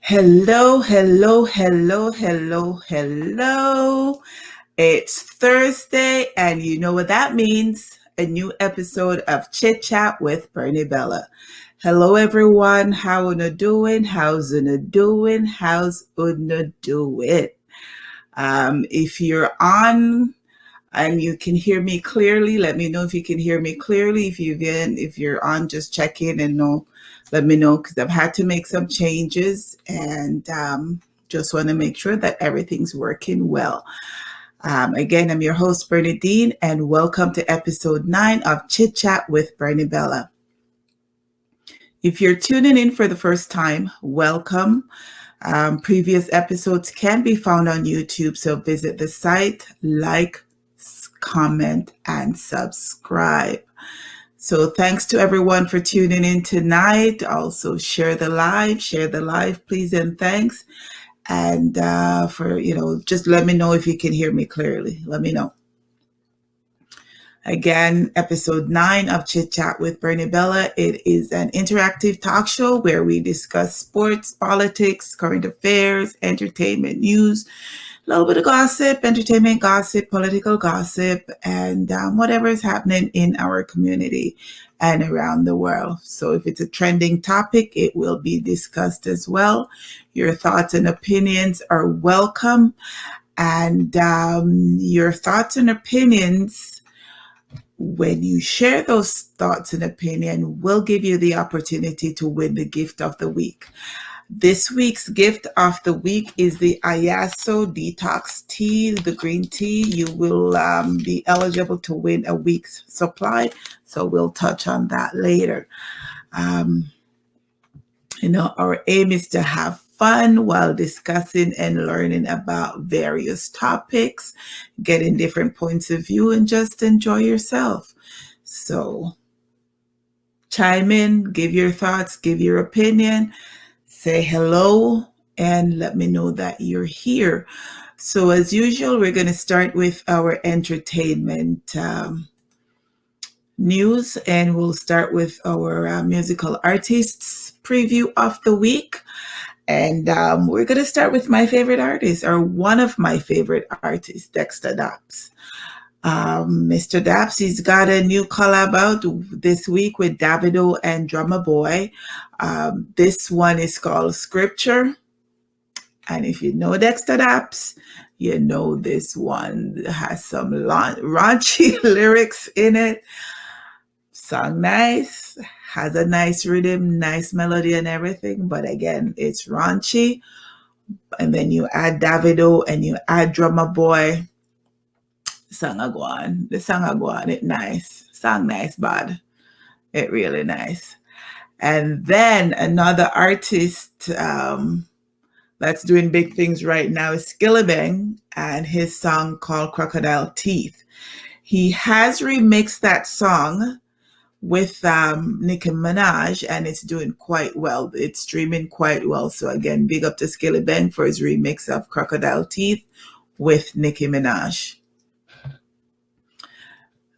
Hello, hello, hello, hello, hello. It's Thursday, and you know what that means. A new episode of Chit Chat with Bernie Bella. Hello, everyone. How una doing? How's una doing? How's una doing? If you're on and you can hear me clearly, let me know if you can hear me clearly. If you're on, just check in and let me know, because I've had to make some changes, and just want to make sure that everything's working well. Again, I'm your host, Bernadine, and welcome to episode 9 of Chit Chat with Bernie Bella. If you're tuning in for the first time, welcome. Previous episodes can be found on YouTube, so visit the site, like, comment, and subscribe. So thanks to everyone for tuning in tonight. Also share the live, please, and thanks. And just let me know if you can hear me clearly. Let me know. Again, episode 9 of Chit Chat with Bernie Bella. It is an interactive talk show where we discuss sports, politics, current affairs, entertainment news, a little bit of gossip, entertainment gossip, political gossip, and whatever is happening in our community and around the world. So if it's a trending topic, it will be discussed as well. Your thoughts and opinions are welcome. And your thoughts and opinions, when you share those thoughts and opinion, will give you the opportunity to win the gift of the week. This week's gift of the week is the Ayaso Detox Tea, the green tea. You will be eligible to win a week's supply, so we'll touch on that later. Our aim is to have fun while discussing and learning about various topics, getting different points of view, and just enjoy yourself. So chime in, give your thoughts, give your opinion. Say hello and let me know that you're here. So as usual, we're going to start with our entertainment news, and we'll start with our musical artists preview of the week. And we're going to start with my favorite artist, or one of my favorite artists, Dexter Daps. Mr. Daps, he's got a new collab out this week with Davido and Drummer Boy. This one is called Scripture. And if you know Dexter Daps, you know this one has some raunchy lyrics in it. Song nice, has a nice rhythm, nice melody and everything. But again, it's raunchy. And then you add Davido and you add Drummer Boy. The song a go on, it nice. Song nice, bad. It really nice. And then another artist that's doing big things right now is Skillibeng, and his song called Crocodile Teeth. He has remixed that song with Nicki Minaj, and it's doing quite well. It's streaming quite well. So again, big up to Skillibeng for his remix of Crocodile Teeth with Nicki Minaj.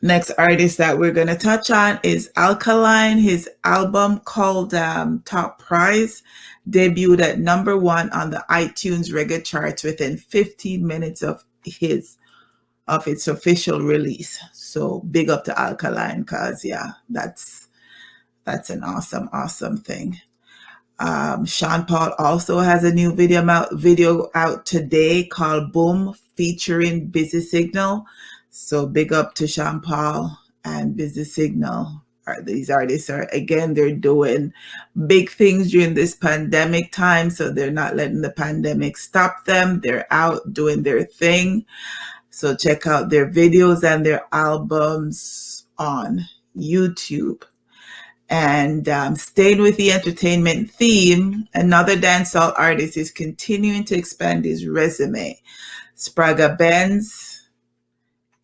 Next artist that we're going to touch on is Alkaline. His album called Top Prize debuted at number 1 on the iTunes reggae charts within 15 minutes of its official release. So big up to Alkaline, because that's an awesome thing. Sean Paul also has a new video out today called Boom, featuring Busy Signal. So big up to Sean Paul and Busy Signal. These artists they're doing big things during this pandemic time, so they're not letting the pandemic stop them. They're out doing their thing. So check out their videos and their albums on YouTube. And staying with the entertainment theme, another dancehall artist is continuing to expand his resume. Spraga Benz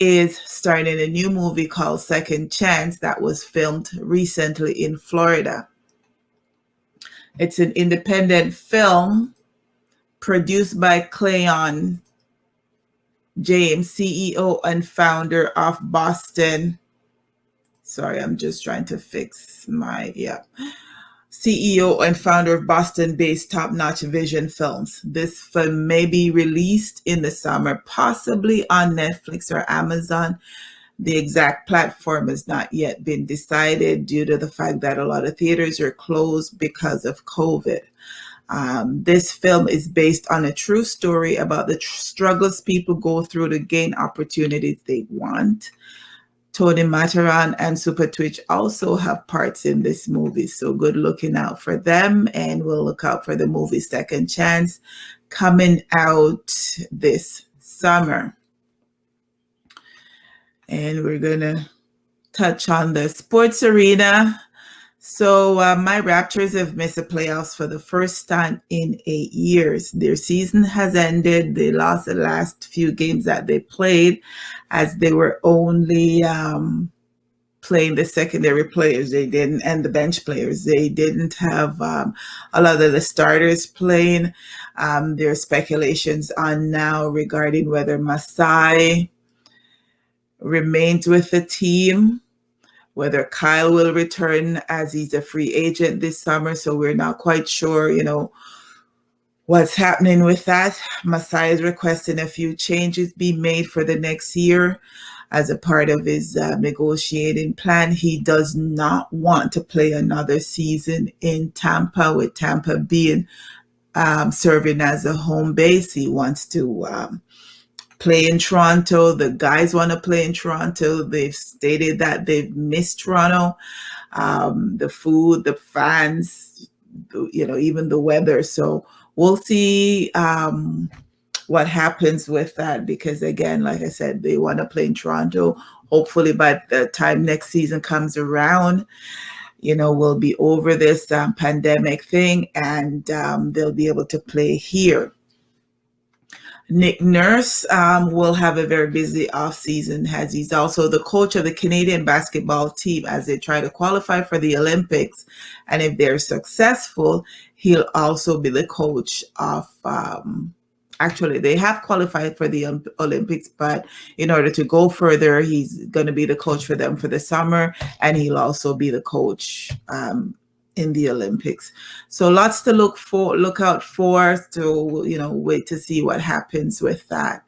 is starring a new movie called Second Chance that was filmed recently in Florida. It's an independent film produced by Cleon James, CEO and founder of Boston. Sorry, I'm just trying to fix my, CEO and founder of Boston-based Top Notch Vision Films. This film may be released in the summer, possibly on Netflix or Amazon. The exact platform has not yet been decided due to the fact that a lot of theaters are closed because of COVID. This film is based on a true story about the struggles people go through to gain opportunities they want. Tony Mataran and Super Twitch also have parts in this movie, so good looking out for them, and we'll look out for the movie Second Chance coming out this summer. And we're gonna touch on the sports arena. So my Raptors have missed the playoffs for the first time in 8 years. Their season has ended. They lost the last few games that they played, as they were only playing the secondary players. They didn't, and the bench players. They didn't have a lot of the starters playing. There are speculations on now regarding whether Masai remains with the team, whether Kyle will return as he's a free agent this summer. So we're not quite sure, what's happening with that. Masai is requesting a few changes be made for the next year as a part of his negotiating plan. He does not want to play another season in Tampa, with Tampa being serving as a home base. He wants to play in Toronto. The guys want to play in Toronto. They've stated that they've missed Toronto. The food, the fans, even the weather. So we'll see what happens with that, because again, like I said, they want to play in Toronto. Hopefully by the time next season comes around, we'll be over this pandemic thing, and they'll be able to play here. Nick Nurse will have a very busy offseason, as he's also the coach of the Canadian basketball team as they try to qualify for the Olympics. And if they're successful, he'll also be the coach of, actually, they have qualified for the Olympics, but in order to go further, he's going to be the coach for them for the summer, and he'll also be the coach in the Olympics. So lots to look out for. So, wait to see what happens with that.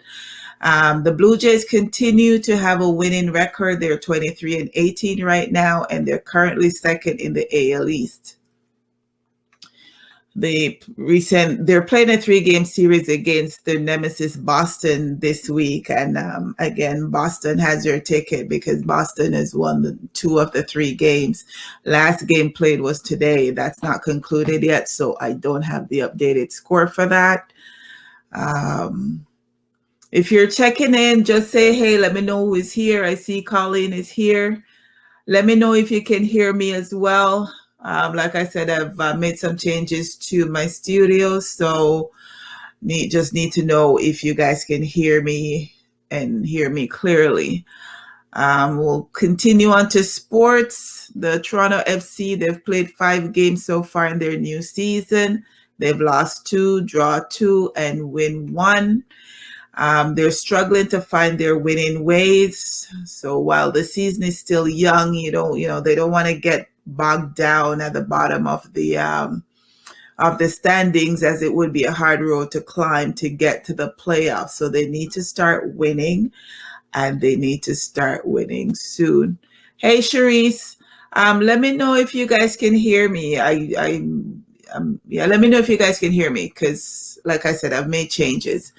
The Blue Jays continue to have a winning record. They're 23-18 right now, and they're currently second in the AL East. They're playing a 3-game series against their nemesis Boston this week, and again, Boston has your ticket because Boston has won 2 of the 3 games. Last game played was today. That's not concluded yet, so I don't have the updated score for that. If you're checking in, just say hey. Let me know who is here. I see Colleen is here. Let me know if you can hear me as well. Like I said, I've made some changes to my studio, so just need to know if you guys can hear me and hear me clearly. We'll continue on to sports. The Toronto FC, they've played 5 games so far in their new season. They've lost 2, draw 2, and win 1. They're struggling to find their winning ways. So while the season is still young, they don't want to get bogged down at the bottom of the standings, as it would be a hard road to climb to get to the playoffs. So they need to start winning, and they need to start winning soon. Hey, Charisse, let me know if you guys can hear me. Let me know if you guys can hear me, because like I said, I've made changes.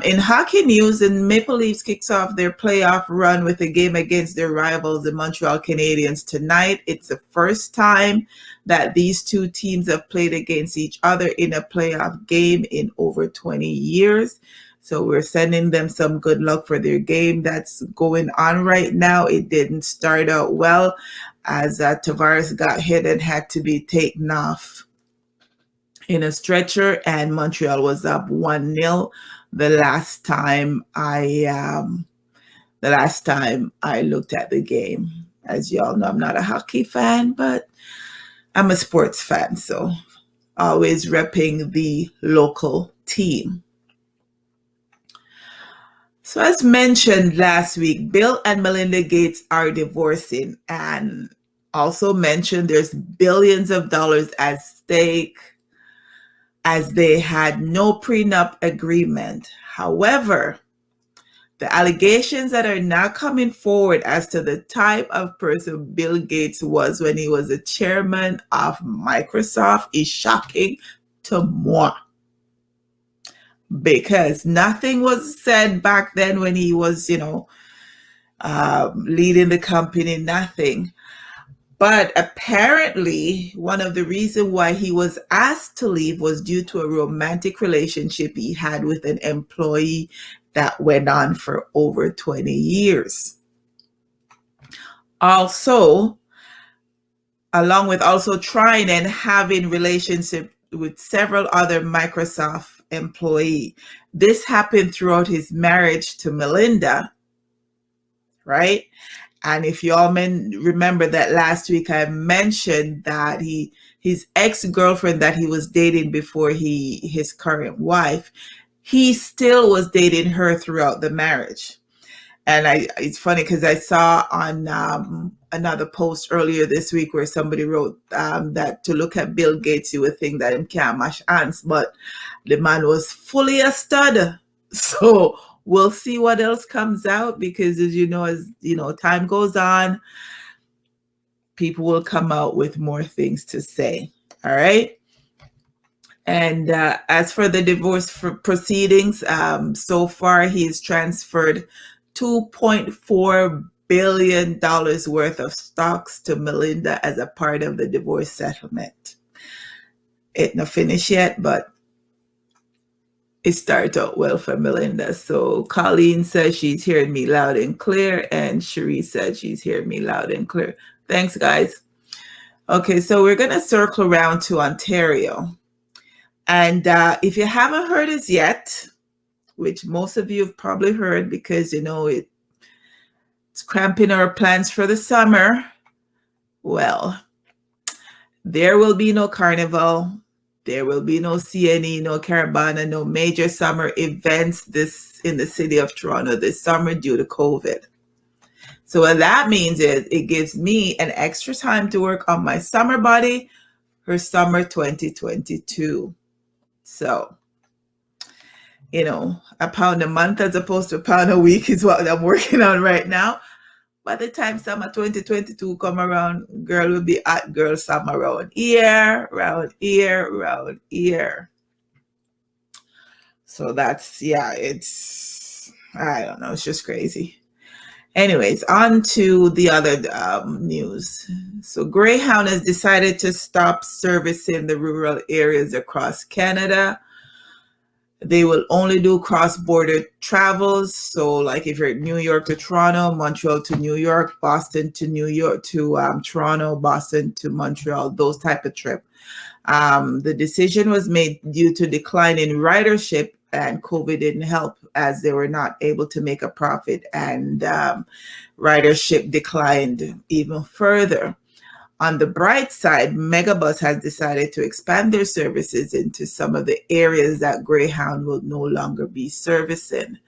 In hockey news, the Maple Leafs kicks off their playoff run with a game against their rivals, the Montreal Canadiens, tonight. It's the first time that these 2 teams have played against each other in a playoff game in over 20 years. So we're sending them some good luck for their game that's going on right now. It didn't start out well, as Tavares got hit and had to be taken off in a stretcher, and Montreal was up 1-0 the last time I looked at the game. As y'all know, I'm not a hockey fan, but I'm a sports fan, so always repping the local team. So as mentioned last week, Bill and Melinda Gates are divorcing, and also mentioned there's billions of dollars at stake, as they had no prenup agreement. However, the allegations that are now coming forward as to the type of person Bill Gates was when he was the chairman of Microsoft is shocking to moi. Because nothing was said back then when he was, leading the company, nothing. But apparently, one of the reasons why he was asked to leave was due to a romantic relationship he had with an employee that went on for over 20 years. Also, along with also trying and having relationship with several other Microsoft employees. This happened throughout his marriage to Melinda, right? And if you all remember that last week I mentioned that his ex-girlfriend that he was dating before his current wife, he still was dating her throughout the marriage. And it's funny because I saw on another post earlier this week where somebody wrote that to look at Bill Gates, you would think that him can't mash hands, but the man was fully a stud. So we'll see what else comes out, because as you know, time goes on, people will come out with more things to say. All right. And as for the divorce proceedings, so far he's transferred $2.4 billion worth of stocks to Melinda as a part of the divorce settlement. It's not finished yet, but it started out well for Melinda. So Colleen says she's hearing me loud and clear, and Cherie said she's hearing me loud and clear. Thanks, guys. Okay, so we're going to circle around to Ontario. And if you haven't heard us yet, which most of you have probably heard because, it's cramping our plans for the summer, well, there will be no carnival. There will be no CNE, no Caravana, no major summer events in the city of Toronto this summer due to COVID. So what that means is it gives me an extra time to work on my summer body for summer 2022. So, a pound a month as opposed to a pound a week is what I'm working on right now. By the time summer 2022 come around, girl will be hot girl summer around here. So that's, I don't know, it's just crazy. Anyways, on to the other news. So Greyhound has decided to stop servicing the rural areas across Canada. They will only do cross-border travels. So like if you're New York to Toronto, Montreal to New York, Boston to New York to Toronto, Boston to Montreal, those type of trip. The decision was made due to decline in ridership, and COVID didn't help as they were not able to make a profit, and ridership declined even further. On the bright side, Megabus has decided to expand their services into some of the areas that Greyhound will no longer be servicing.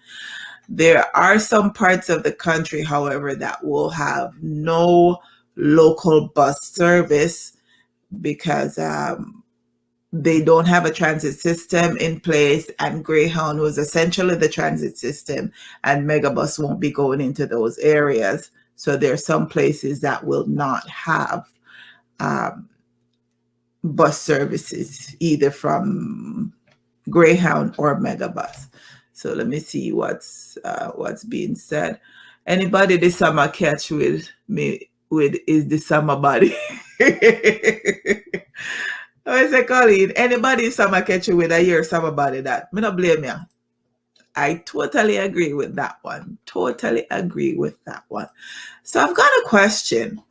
There are some parts of the country, however, that will have no local bus service because they don't have a transit system in place, and Greyhound was essentially the transit system, and Megabus won't be going into those areas. So there are some places that will not have bus services either from Greyhound or Megabus. So let me see what's being said. Anybody this summer catch with me with is the summer body? I say, Colleen, anybody summer catch you with a year summer body that? Me not blame you. I totally agree with that one. Totally agree with that one. So I've got a question.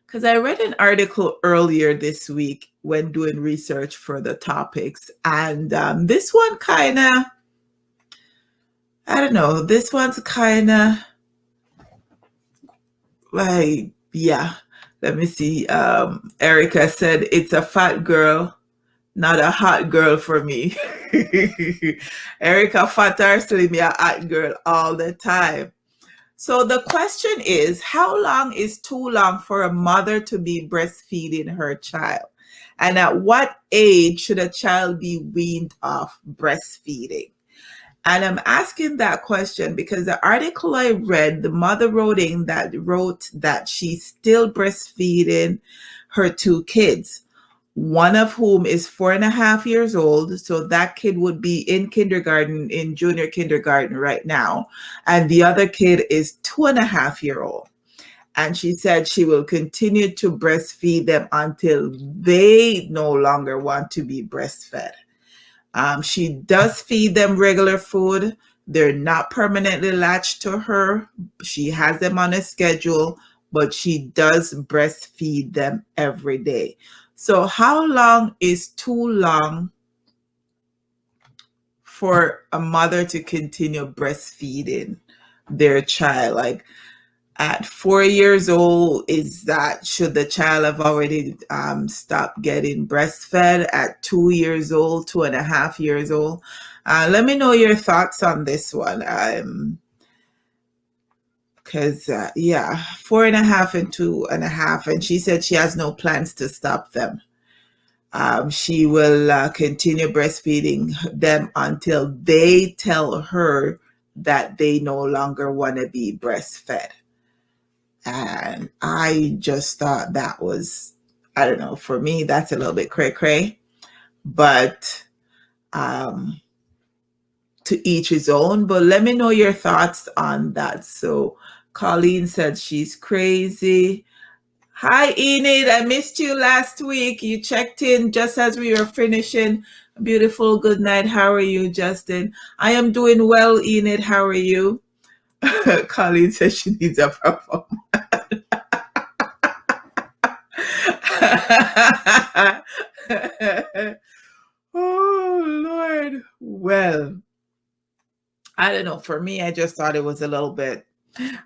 Because I read an article earlier this week when doing research for the topics. And this one kind of, I don't know, this one's kind of like, yeah. Let me see. Erica said, it's a fat girl, not a hot girl for me. Erica, fat or slim, me a hot girl all the time. So the question is, how long is too long for a mother to be breastfeeding her child? And at what age should a child be weaned off breastfeeding? And I'm asking that question because the article I read, the mother wrote that she's still breastfeeding her two kids, one of whom is 4.5 years old. So that kid would be in kindergarten, in junior kindergarten right now. And the other kid is 2.5 year old. And she said she will continue to breastfeed them until they no longer want to be breastfed. She does feed them regular food. They're not permanently latched to her. She has them on a schedule, but she does breastfeed them every day. So how long is too long for a mother to continue breastfeeding their child? Like at 4 years old, should the child have already stopped getting breastfed at 2 years old, 2.5 years old? Let me know your thoughts on this one. Because, yeah, 4.5 and 2.5. And she said she has no plans to stop them. She will continue breastfeeding them until they tell her that they no longer want to be breastfed. And I just thought that was, I don't know, for me, that's a little bit cray-cray. But to each his own. But let me know your thoughts on that. So Colleen said she's crazy. Hi, Enid. I missed you last week. You checked in just as we were finishing. Beautiful good night. How are you, Justin? I am doing well, Enid. How are you? Colleen says she needs a perform. Oh, Lord. Well, I don't know. For me, I just thought it was a little bit.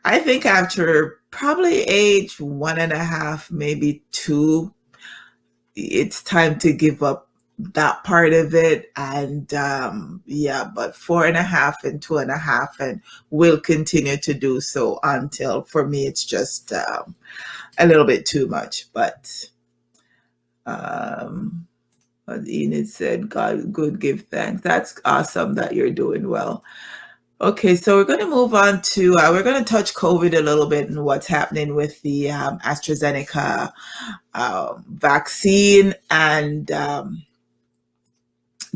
I think after probably age 1.5, maybe 2, it's time to give up that part of it. And yeah, but 4.5 and 2.5, and will continue to do so until, for me, it's just a little bit too much. But as Enid said, God, good, give thanks. That's awesome that you're doing well. Okay, so we're going to move on to, we're going to touch COVID a little bit and what's happening with the AstraZeneca vaccine, and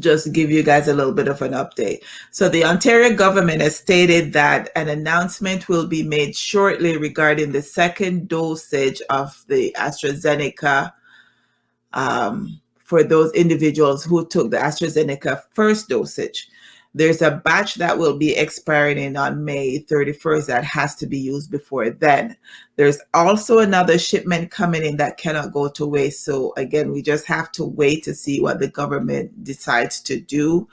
just give you guys a little bit of an update. So the Ontario government has stated that an announcement will be made shortly regarding the second dosage of the AstraZeneca for those individuals who took the AstraZeneca first dosage. There's a batch that will be expiring on May 31st that has to be used before then. There's also another shipment coming in that cannot go to waste. So again, we just have to wait to see what the government decides to do.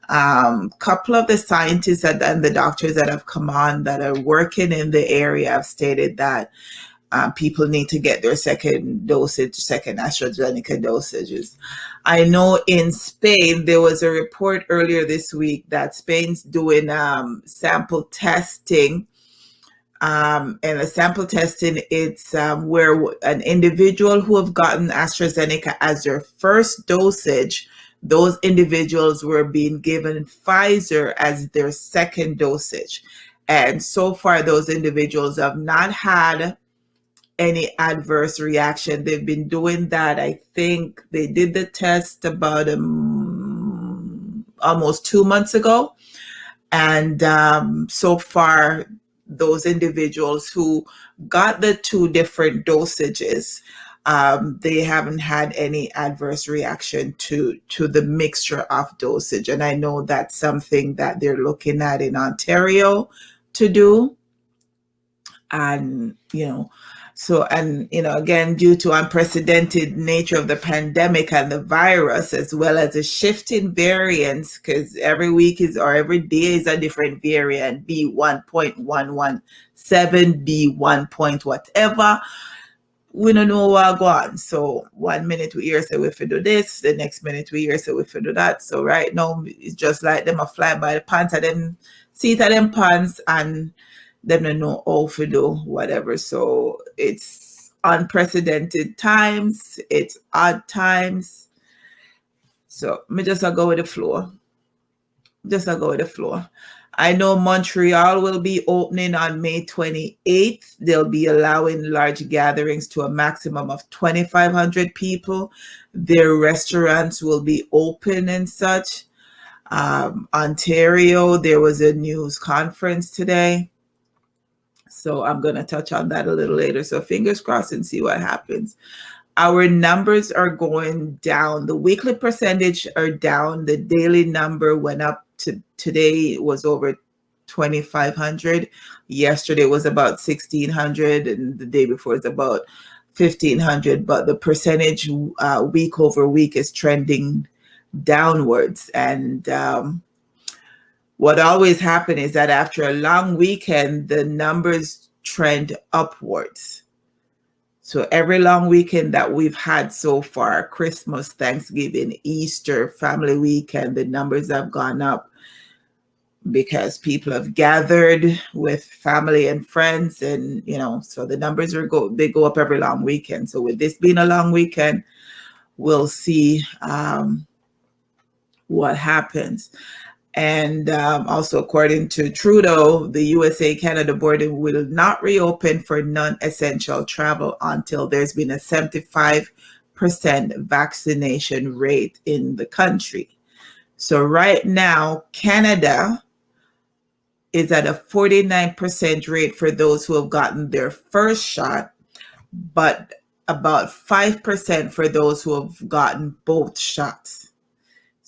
Couple of the scientists and the doctors that have come on that are working in the area have stated that people need to get their second AstraZeneca dosages. I know in Spain, there was a report earlier this week that Spain's doing sample testing. And the sample testing, it's where an individual who have gotten AstraZeneca as their first dosage, those individuals were being given Pfizer as their second dosage. And so far, those individuals have not had any adverse reaction. They've been doing that. I think they did the test about almost 2 months ago. And so far, those individuals who got the 2 different dosages, they haven't had any adverse reaction to the mixture of dosage. And I know that's something that they're looking at in Ontario to do. And, again, due to unprecedented nature of the pandemic and the virus, as well as a shift in variants, because every week or every day is a different variant, B1.117, B1 point whatever, we don't know what go on. So 1 minute we hear say we have to do this, the next minute we hear say we have to do that. So right now, it's just like them a fly by the pants of them, seat of them pants, and them to know how to do whatever. So it's unprecedented times, it's odd times. So me just a go with the flow. I know Montreal will be opening on May 28th. They'll be allowing large gatherings to a maximum of 2,500 people. Their restaurants will be open and such. Ontario, there was a news conference today. So I'm going to touch on that a little later. So fingers crossed and see what happens. Our numbers are going down. The weekly percentage are down. The daily number went up to today was over 2,500. Yesterday was about 1,600, and the day before is about 1,500. But the percentage week over week is trending downwards. And what always happens is that after a long weekend, the numbers trend upwards. So every long weekend that we've had so far, Christmas, Thanksgiving, Easter, family weekend, the numbers have gone up because people have gathered with family and friends, and so the numbers they go up every long weekend. So with this being a long weekend, we'll see what happens. And also, according to Trudeau, the USA-Canada border will not reopen for non-essential travel until there's been a 75% vaccination rate in the country. So right now, Canada is at a 49% rate for those who have gotten their first shot, but about 5% for those who have gotten both shots.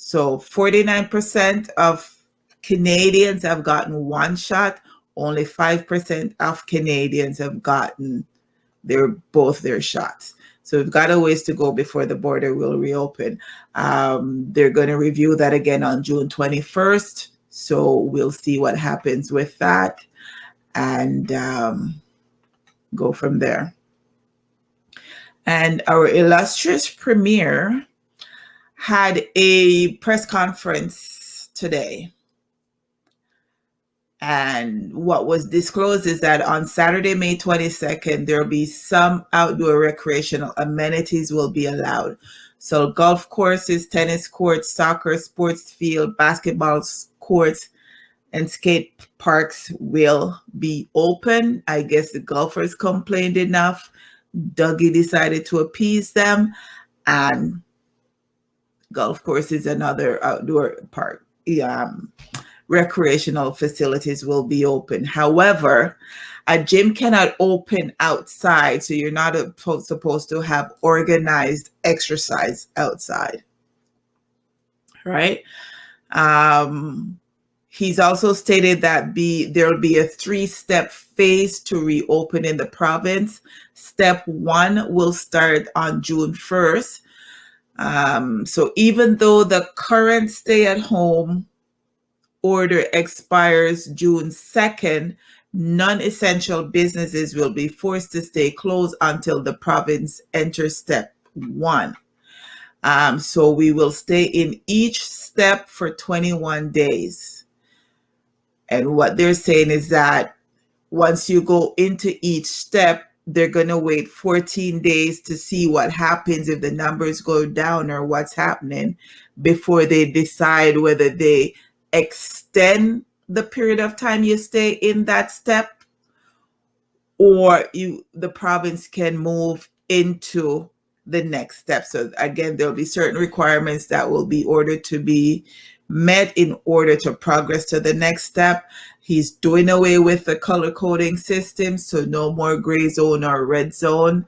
So 49% of Canadians have gotten one shot. Only 5% of Canadians have gotten both their shots. So we've got a ways to go before the border will reopen. They're going to review that again on June 21st. So we'll see what happens with that and go from there. And our illustrious premier had a press conference today. And what was disclosed is that on Saturday, May 22nd, there will be some outdoor recreational amenities will be allowed. So golf courses, tennis courts, soccer, sports field, basketball courts, and skate parks will be open. I guess the golfers complained enough. Dougie decided to appease them, and golf courses and other outdoor park recreational facilities will be open. However, a gym cannot open outside, so you're not supposed to have organized exercise outside, right? He's also stated that there will be a 3-step phase to reopen in the province. Step 1 will start on June 1st. So even though the current stay-at-home order expires June 2nd, non-essential businesses will be forced to stay closed until the province enters step 1. So we will stay in each step for 21 days. And what they're saying is that once you go into each step, they're going to wait 14 days to see what happens, if the numbers go down or what's happening, before they decide whether they extend the period of time you stay in that step, or the province can move into the next step. So again, there'll be certain requirements that will be ordered to be met in order to progress to the next step. He's doing away with the color coding system, so no more gray zone or red zone.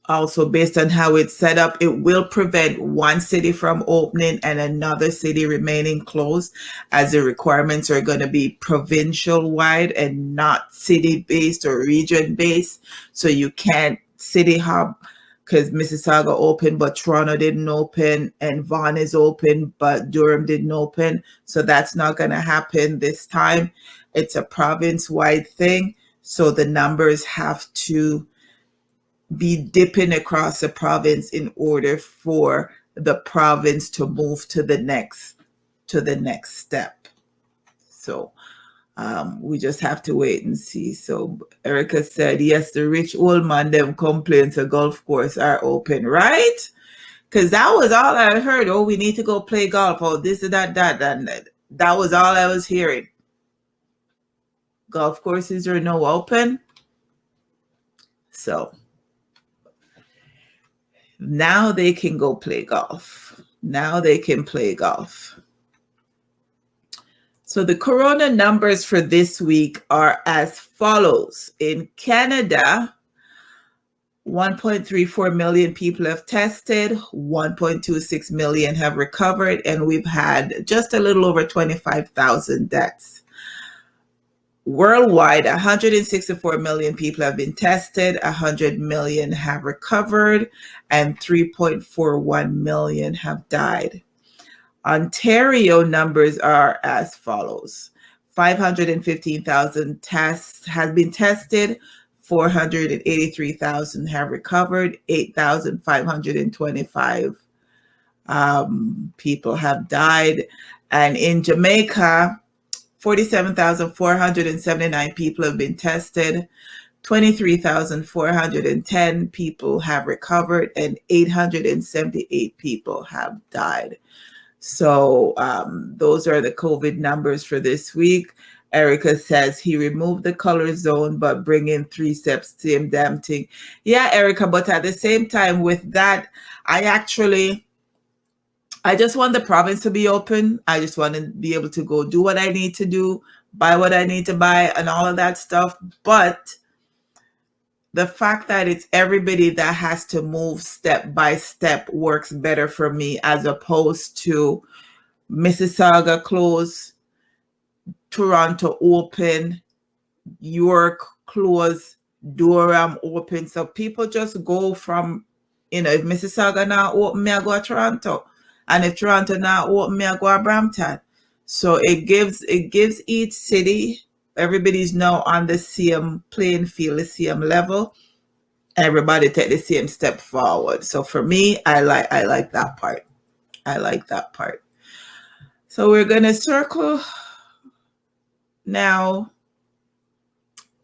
Also, based on how it's set up, it will prevent one city from opening and another city remaining closed, as the requirements are going to be provincial wide and not city based or region based. So you can't city hub, because Mississauga opened, but Toronto didn't open, and Vaughan is open, but Durham didn't open. So that's not going to happen this time. It's a province-wide thing. So the numbers have to be dipping across the province in order for the province to move to the next step. So We just have to wait and see. So Erica said, yes, the rich old man them complaints a golf course are open, right? Because that was all I heard. Oh, we need to go play golf. Oh, this and that. And that was all I was hearing. Golf courses are no open. So now they can go play golf. Now they can play golf. So the corona numbers for this week are as follows. In Canada, 1.34 million people have tested, 1.26 million have recovered, and we've had just a little over 25,000 deaths. Worldwide, 164 million people have been tested, 100 million have recovered, and 3.41 million have died. Ontario numbers are as follows. 515,000 tests have been tested, 483,000 have recovered, 8,525 people have died. And in Jamaica, 47,479 people have been tested, 23,410 people have recovered, and 878 people have died. So those are the COVID numbers for this week. Erica says he removed the color zone, but bring in 3 steps, same damn thing. Yeah, Erica, but at the same time with that, I just want the province to be open. I just want to be able to go do what I need to do, buy what I need to buy, and all of that stuff. But the fact that it's everybody that has to move step by step works better for me, as opposed to Mississauga close, Toronto open, York close, Durham open. So people just go from, if Mississauga now open, me I go to Toronto. And if Toronto now open, me I go to Brampton. So it gives each city, everybody's now on the same playing field, the same level. Everybody take the same step forward. So for me, I like that part. I like that part. So we're going to circle now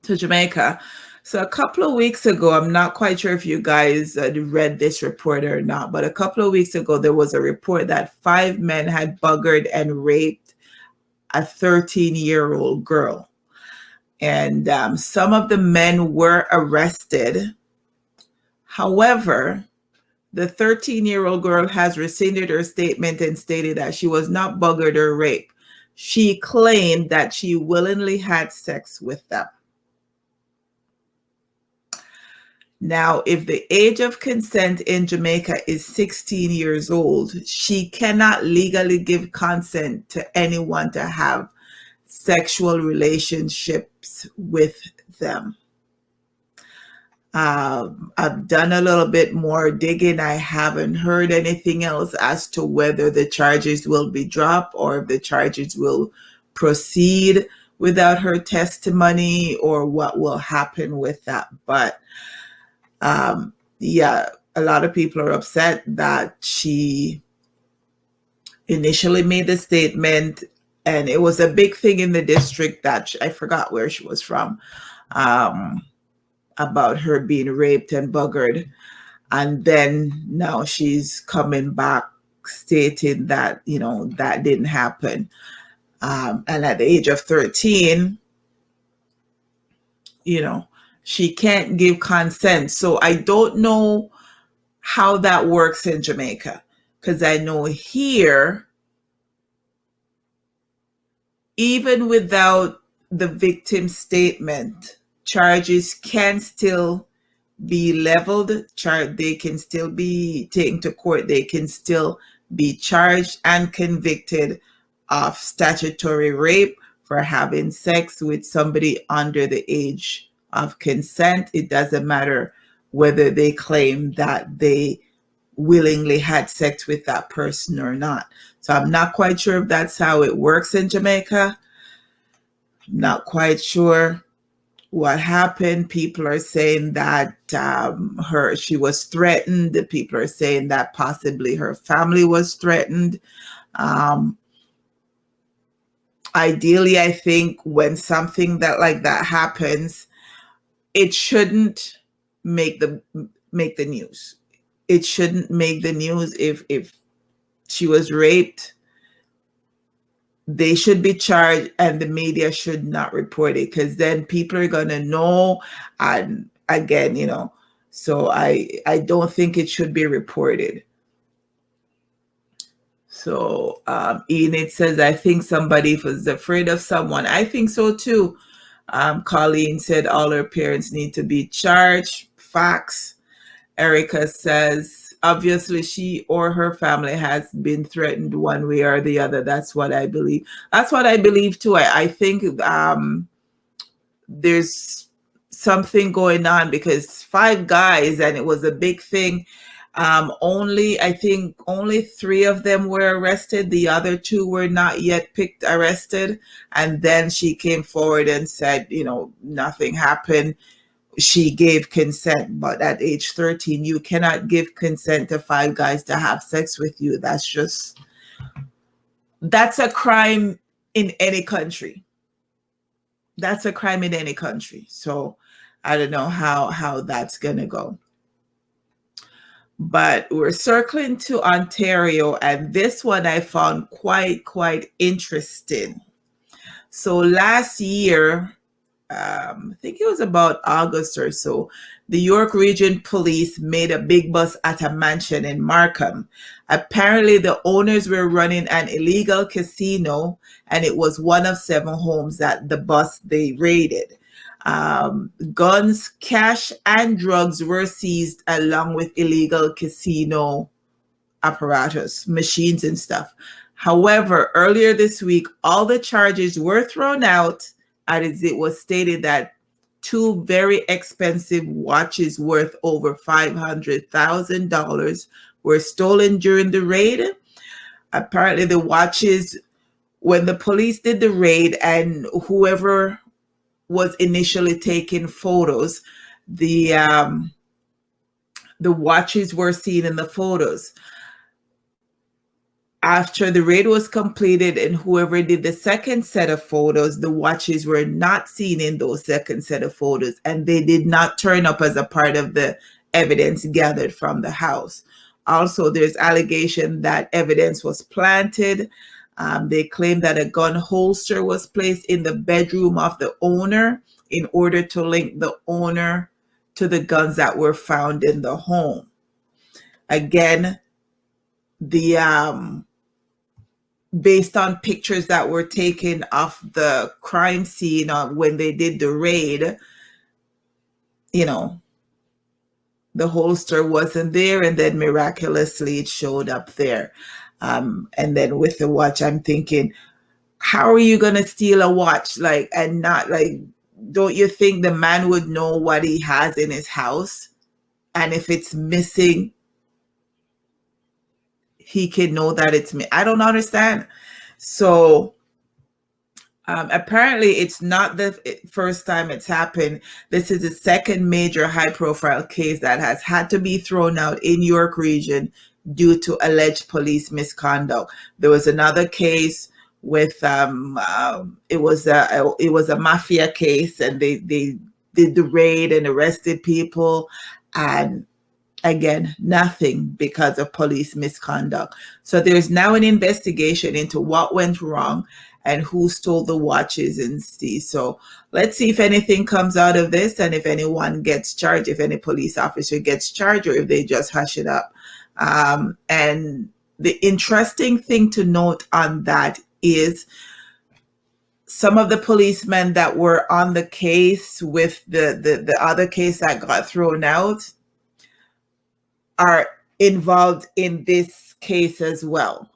to Jamaica. So a couple of weeks ago, I'm not quite sure if you guys read this report or not, but a couple of weeks ago, there was a report that 5 men had buggered and raped a 13-year-old girl. And some of the men were arrested. However, the 13-year-old girl has rescinded her statement and stated that she was not buggered or raped. She claimed that she willingly had sex with them. Now, if the age of consent in Jamaica is 16 years old, she cannot legally give consent to anyone to have sexual relationships with them. I've done a little bit more digging. I haven't heard anything else as to whether the charges will be dropped or if the charges will proceed without her testimony or what will happen with that. But yeah, a lot of people are upset that she initially made the statement, and it was a big thing in the district that I forgot where she was from. About her being raped and buggered. And then now she's coming back stating that, that didn't happen. And at the age of 13, she can't give consent. So I don't know how that works in Jamaica, because I know here, even without the victim's statement, charges can still be leveled. They can still be taken to court. They can still be charged and convicted of statutory rape for having sex with somebody under the age of consent. It doesn't matter whether they claim that they willingly had sex with that person or not. So I'm not quite sure if that's how it works in Jamaica. I'm not quite sure what happened. People are saying that she was threatened. People are saying that possibly her family was threatened. ideally, I think when something that like that happens, it shouldn't make the news. It shouldn't make the news. If she was raped, they should be charged, and the media should not report it, because then people are gonna know. And again, so I don't think it should be reported. So Enid says, I think somebody was afraid of someone. I think so too. Colleen said all her parents need to be charged. Facts. Erica says, obviously she or her family has been threatened one way or the other. That's what I believe. That's what I believe too. I think there's something going on, because 5 guys, and it was a big thing. I think only 3 of them were arrested. The other 2 were not yet arrested. And then she came forward and said, nothing happened. She gave consent, but at age 13, you cannot give consent to 5 guys to have sex with you. That's a crime in any country. That's a crime in any country. So I don't know how that's gonna go. But we're circling to Ontario, and this one I found quite interesting. So last year, I think it was about August or so, the York Region Police made a big bust at a mansion in Markham. Apparently, the owners were running an illegal casino, and it was one of 7 homes that the bust they raided. Guns, cash, and drugs were seized, along with illegal casino apparatus, machines, and stuff. However, earlier this week, all the charges were thrown out, as it was stated that 2 very expensive watches worth over $500,000 were stolen during the raid. Apparently, the watches, when the police did the raid, and whoever was initially taking photos, the watches were seen in the photos. After the raid was completed and whoever did the second set of photos, the watches were not seen in those second set of photos, and they did not turn up as a part of the evidence gathered from the house. Also, there's allegation that evidence was planted. They claim that a gun holster was placed in the bedroom of the owner in order to link the owner to the guns that were found in the home. Again, based on pictures that were taken of the crime scene when they did the raid, the holster wasn't there, and then miraculously it showed up there. And then with the watch, I'm thinking, how are you going to steal a watch? And not don't you think the man would know what he has in his house? And if it's missing, he can know that it's me. I don't understand. So apparently it's not the first time it's happened. This is the second major high-profile case that has had to be thrown out in York Region due to alleged police misconduct. There was another case with it was a mafia case, and they did the raid and arrested people, and again, nothing because of police misconduct. So there's now an investigation into what went wrong and who stole the watches and see. So let's see if anything comes out of this, and if anyone gets charged, if any police officer gets charged, or if they just hush it up. And the interesting thing to note on that is some of the policemen that were on the case with the other case that got thrown out are involved in this case as well.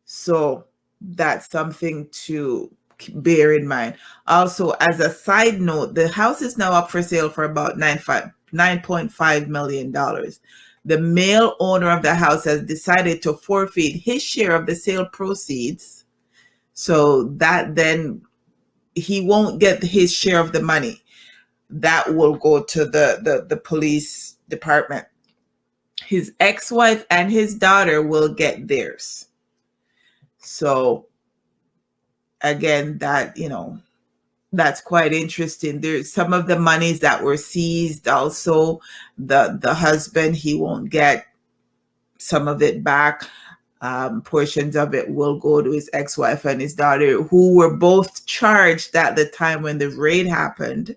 So that's something to bear in mind. Also, as a side note, the house is now up for sale for about $9.5 million. The male owner of the house has decided to forfeit his share of the sale proceeds, so that then he won't get his share of the money. That will go to the police department. His ex-wife and his daughter will get theirs. So again, that, that's quite interesting. There's some of the monies that were seized also. The husband, he won't get some of it back. Portions of it will go to his ex-wife and his daughter, who were both charged at the time when the raid happened.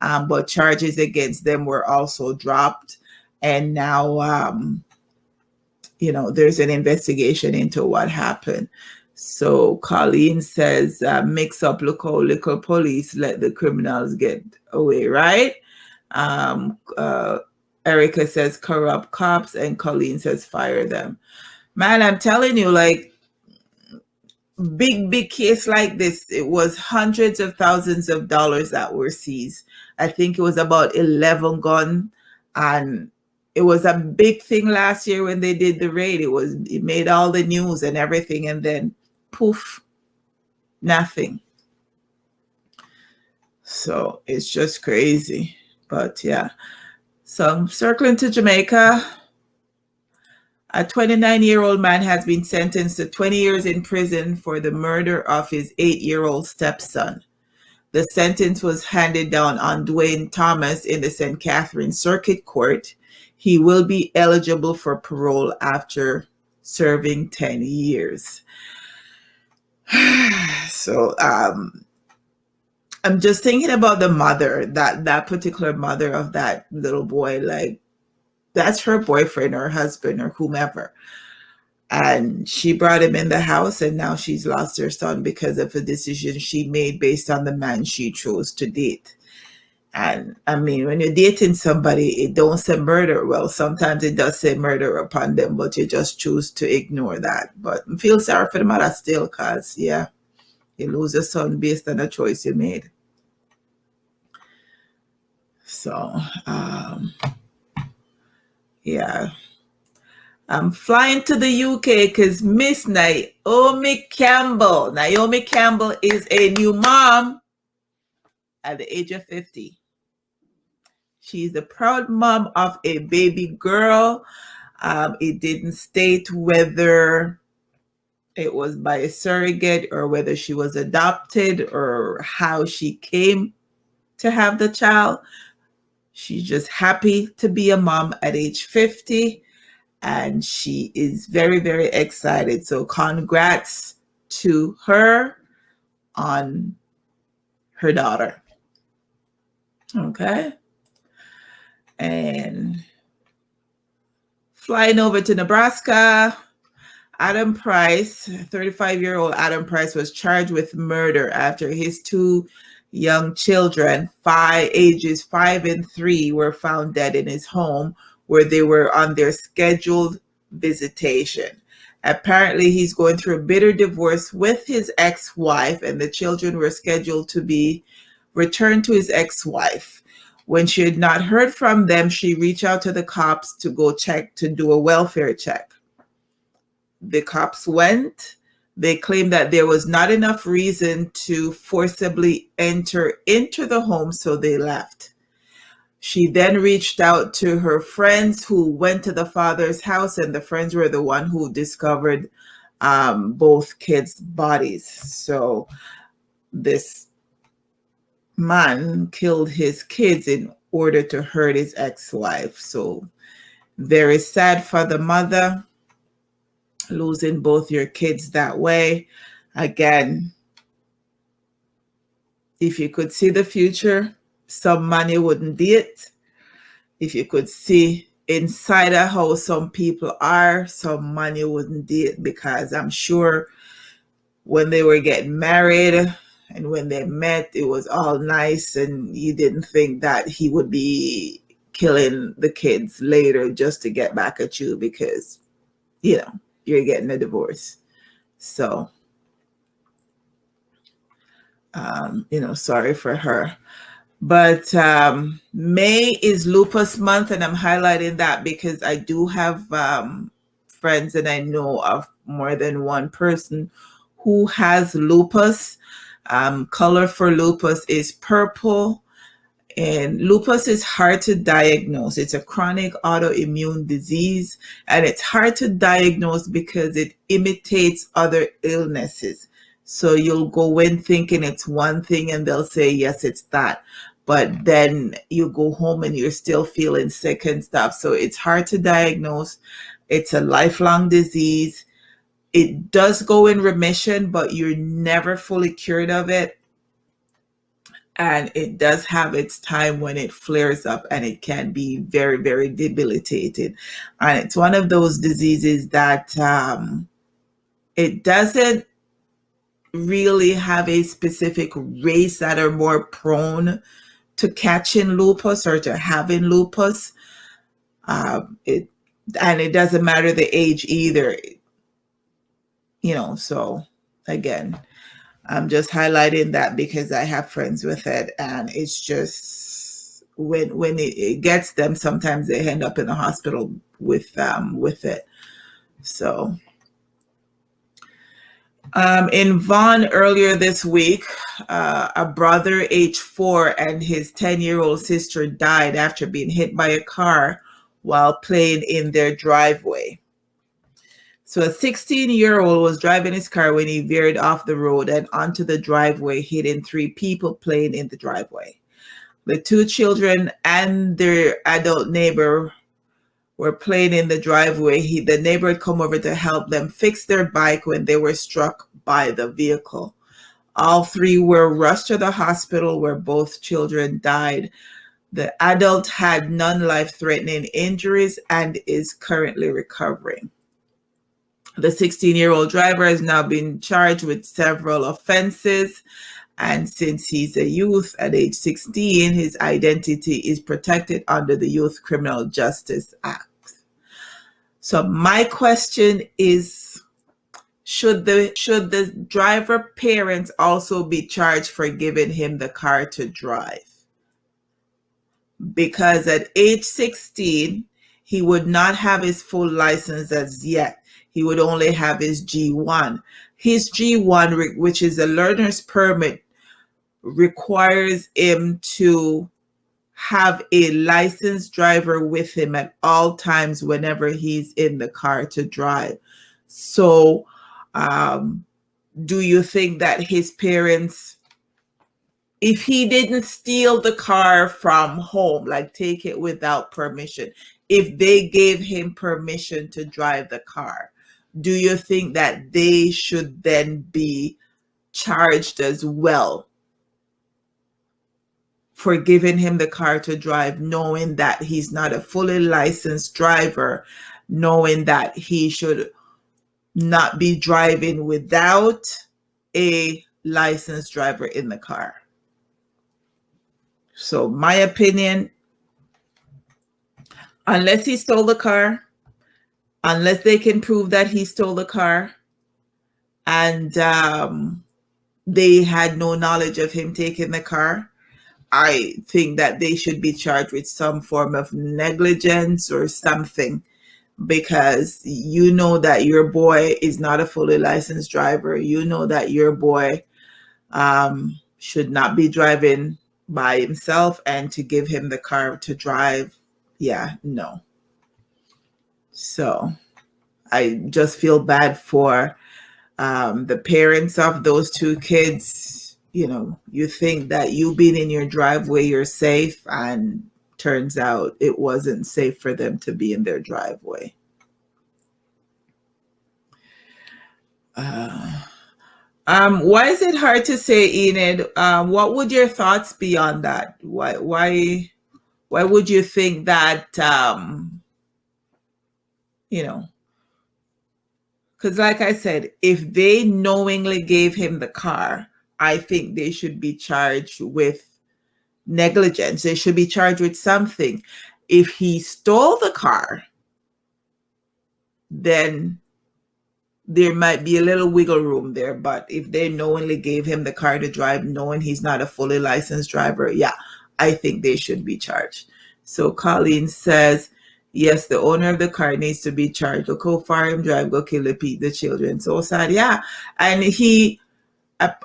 But charges against them were also dropped. And now, there's an investigation into what happened. So Colleen says, mix up, look how little police let the criminals get away, right? Erica says, corrupt cops, and Colleen says, fire them. Man, I'm telling you, like, big case like this, it was hundreds of thousands of dollars that were seized. I think it was about 11 guns, and it was a big thing last year when they did the raid. It made all the news and everything, and then poof, nothing. So it's just crazy. But yeah, so I'm circling to Jamaica. A 29-year-old man has been sentenced to 20 years in prison for the murder of his 8-year-old stepson. The sentence was handed down on Dwayne Thomas in the St. Catherine Circuit Court. He will be eligible for parole after serving 10 years. So I'm just thinking about the mother, that particular mother of that little boy. Like, that's her boyfriend or husband or whomever. And she brought him in the house, and now she's lost her son because of a decision she made based on the man she chose to date. And I mean, when you're dating somebody, it don't say murder. Well, sometimes it does say murder upon them, but you just choose to ignore that. But I feel sorry for the mother still, because, yeah, you lose your son based on a choice you made. So, yeah. I'm flying to the UK because Miss Naomi Campbell is a new mom at the age of 50. She's the proud mom of a baby girl. It didn't state whether it was by a surrogate or whether she was adopted or how she came to have the child. She's just happy to be a mom at age 50, and she is very, very excited. So congrats to her on her daughter. Okay. And flying over to Nebraska, Adam Price, 35-year-old Adam Price, was charged with murder after his 2 young children, ages 5 and 3, were found dead in his home where they were on their scheduled visitation. Apparently, he's going through a bitter divorce with his ex-wife, and the children were scheduled to be returned to his ex-wife. When she had not heard from them, she reached out to the cops to go to do a welfare check. The cops went. They claimed that there was not enough reason to forcibly enter into the home, so they left. She then reached out to her friends who went to the father's house, and the friends were the one who discovered both kids' bodies. So this man killed his kids in order to hurt his ex-wife. So very sad for the mother, losing both your kids that way. Again, if you could see the future, some money wouldn't be it. If you could see inside of how some people are, some money wouldn't be it, because I'm sure when they were getting married and when they met, it was all nice, and you didn't think that he would be killing the kids later just to get back at you because, you're getting a divorce. So, sorry for her. But May is lupus month, and I'm highlighting that because I do have friends, and I know of more than one person who has lupus. Color for lupus is purple, and lupus is hard to diagnose. It's a chronic autoimmune disease, and it's hard to diagnose because it imitates other illnesses. So you'll go in thinking it's one thing and they'll say, yes, it's that. But then you go home and you're still feeling sick and stuff. So it's hard to diagnose. It's a lifelong disease. It does go in remission, but you're never fully cured of it. And it does have its time when it flares up, and it can be very, very debilitating. And it's one of those diseases that it doesn't really have a specific race that are more prone to catching lupus or to having lupus. And it doesn't matter the age either. So again, I'm just highlighting that because I have friends with it, and it's just when it gets them, sometimes they end up in the hospital with it. So in Vaughan earlier this week, a brother age 4 and his 10-year-old sister died after being hit by a car while playing in their driveway. So a 16-year-old was driving his car when he veered off the road and onto the driveway, hitting 3 people playing in the driveway. The 2 children and their adult neighbor were playing in the driveway. The neighbor had come over to help them fix their bike when they were struck by the vehicle. All 3 were rushed to the hospital where both children died. The adult had non-life-threatening injuries and is currently recovering. The 16-year-old driver has now been charged with several offenses, and since he's a youth at age 16, his identity is protected under the Youth Criminal Justice Act. So my question is, should the driver parents also be charged for giving him the car to drive? Because at age 16, he would not have his full license as yet. He would only have his G1. His G1, which is a learner's permit, requires him to have a licensed driver with him at all times whenever he's in the car to drive. So do you think that his parents, if he didn't steal the car from home, like take it without permission, if they gave him permission to drive the car, do you think that they should then be charged as well for giving him the car to drive, knowing that he's not a fully licensed driver, knowing that he should not be driving without a licensed driver in the car? So my opinion, unless he stole the car, unless they can prove that he stole the car, and they had no knowledge of him taking the car, I think that they should be charged with some form of negligence or something, because you know that your boy is not a fully licensed driver. You know that your boy should not be driving by himself, and to give him the car to drive, no. So I just feel bad for the parents of those 2 kids. You think that you being in your driveway, you're safe, and turns out it wasn't safe for them to be in their driveway. Why is it hard to say, Enid? What would your thoughts be on that? Why would you think that, because like I said, if they knowingly gave him the car, I think they should be charged with negligence. They should be charged with something. If he stole the car, then there might be a little wiggle room there. But if they knowingly gave him the car to drive, knowing he's not a fully licensed driver, I think they should be charged. So Colleen says, yes, the owner of the car needs to be charged. Look how far him drive, go kill the children. So sad, And he,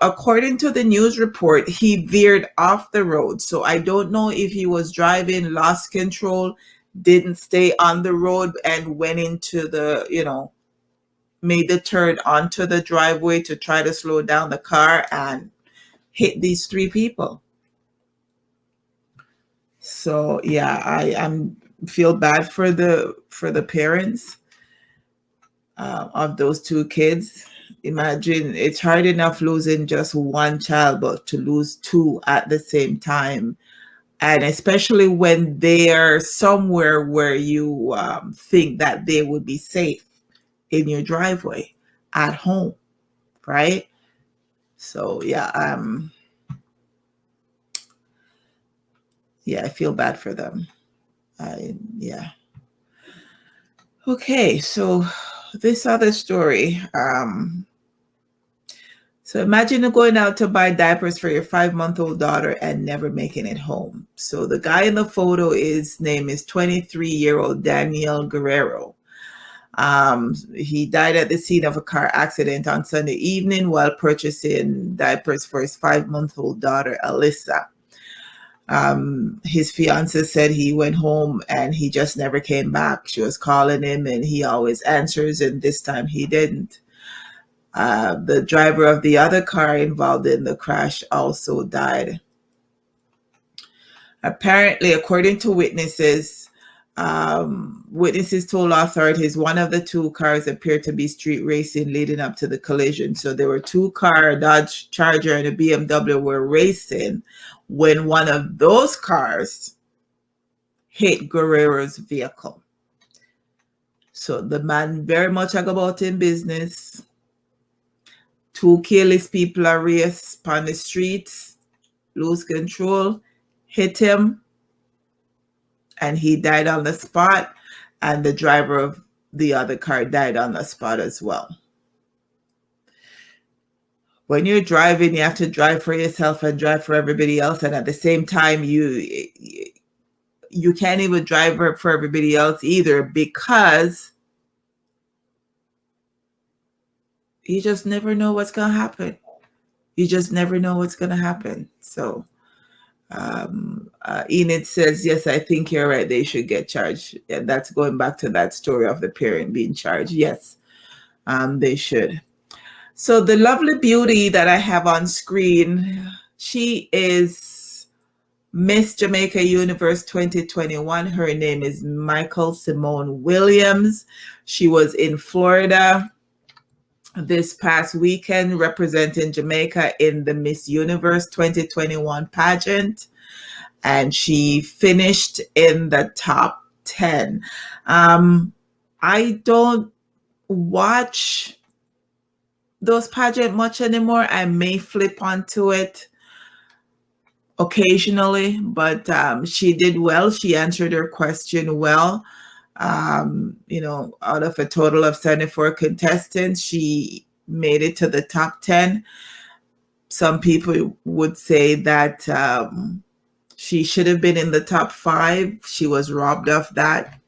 according to the news report, he veered off the road. So I don't know if he was driving, lost control, didn't stay on the road, and went into the, made the turn onto the driveway to try to slow down the car and hit these three people. So yeah, I'm feel bad for the parents of those two kids. Imagine, it's hard enough losing just one child, but to lose two at the same time, and especially when they are somewhere where you think that they would be safe in your driveway at home, right? So yeah, I feel bad for them. Yeah. Okay, so this other story. So imagine going out to buy diapers for your 5-month-old daughter and never making it home. So the guy in the photo, his name is 23-year-old Daniel Guerrero. He died at the scene of a car accident on Sunday evening while purchasing diapers for his 5-month-old daughter, Alyssa. His fiance said he went home and he just never came back. She was calling him and he always answers, and this time he didn't. The driver of the other car involved in the crash also died. Apparently, according to witnesses, witnesses told authorities one of the two cars appeared to be street racing leading up to the collision. So there were two cars, a Dodge Charger and a BMW, were racing when one of those cars hit Guerrero's vehicle. So the man very much about in business. Two careless people are race on the streets, lose control, hit him, and he died on the spot, and the driver of the other car died on the spot as well. When you're driving, you have to drive for yourself and drive for everybody else, and at the same time, you can't even drive for everybody else either, because you just never know what's going to happen. You just never know what's going to happen. So Enid says, yes, I think you're right. They should get charged. And that's going back to that story of the parent being charged. Yes, they should. So the lovely beauty that I have on screen, she is Miss Jamaica Universe 2021. Her name is Michael Simone Williams. She was in Florida this past weekend representing Jamaica in the Miss Universe 2021 pageant, and she finished in the top 10. I don't watch those pageants much anymore. I may flip onto it occasionally, but she did well. She answered her question well. Out of a total of 74 contestants, she made it to the top 10. Some people would say that she should have been in the top 5. She was robbed of that.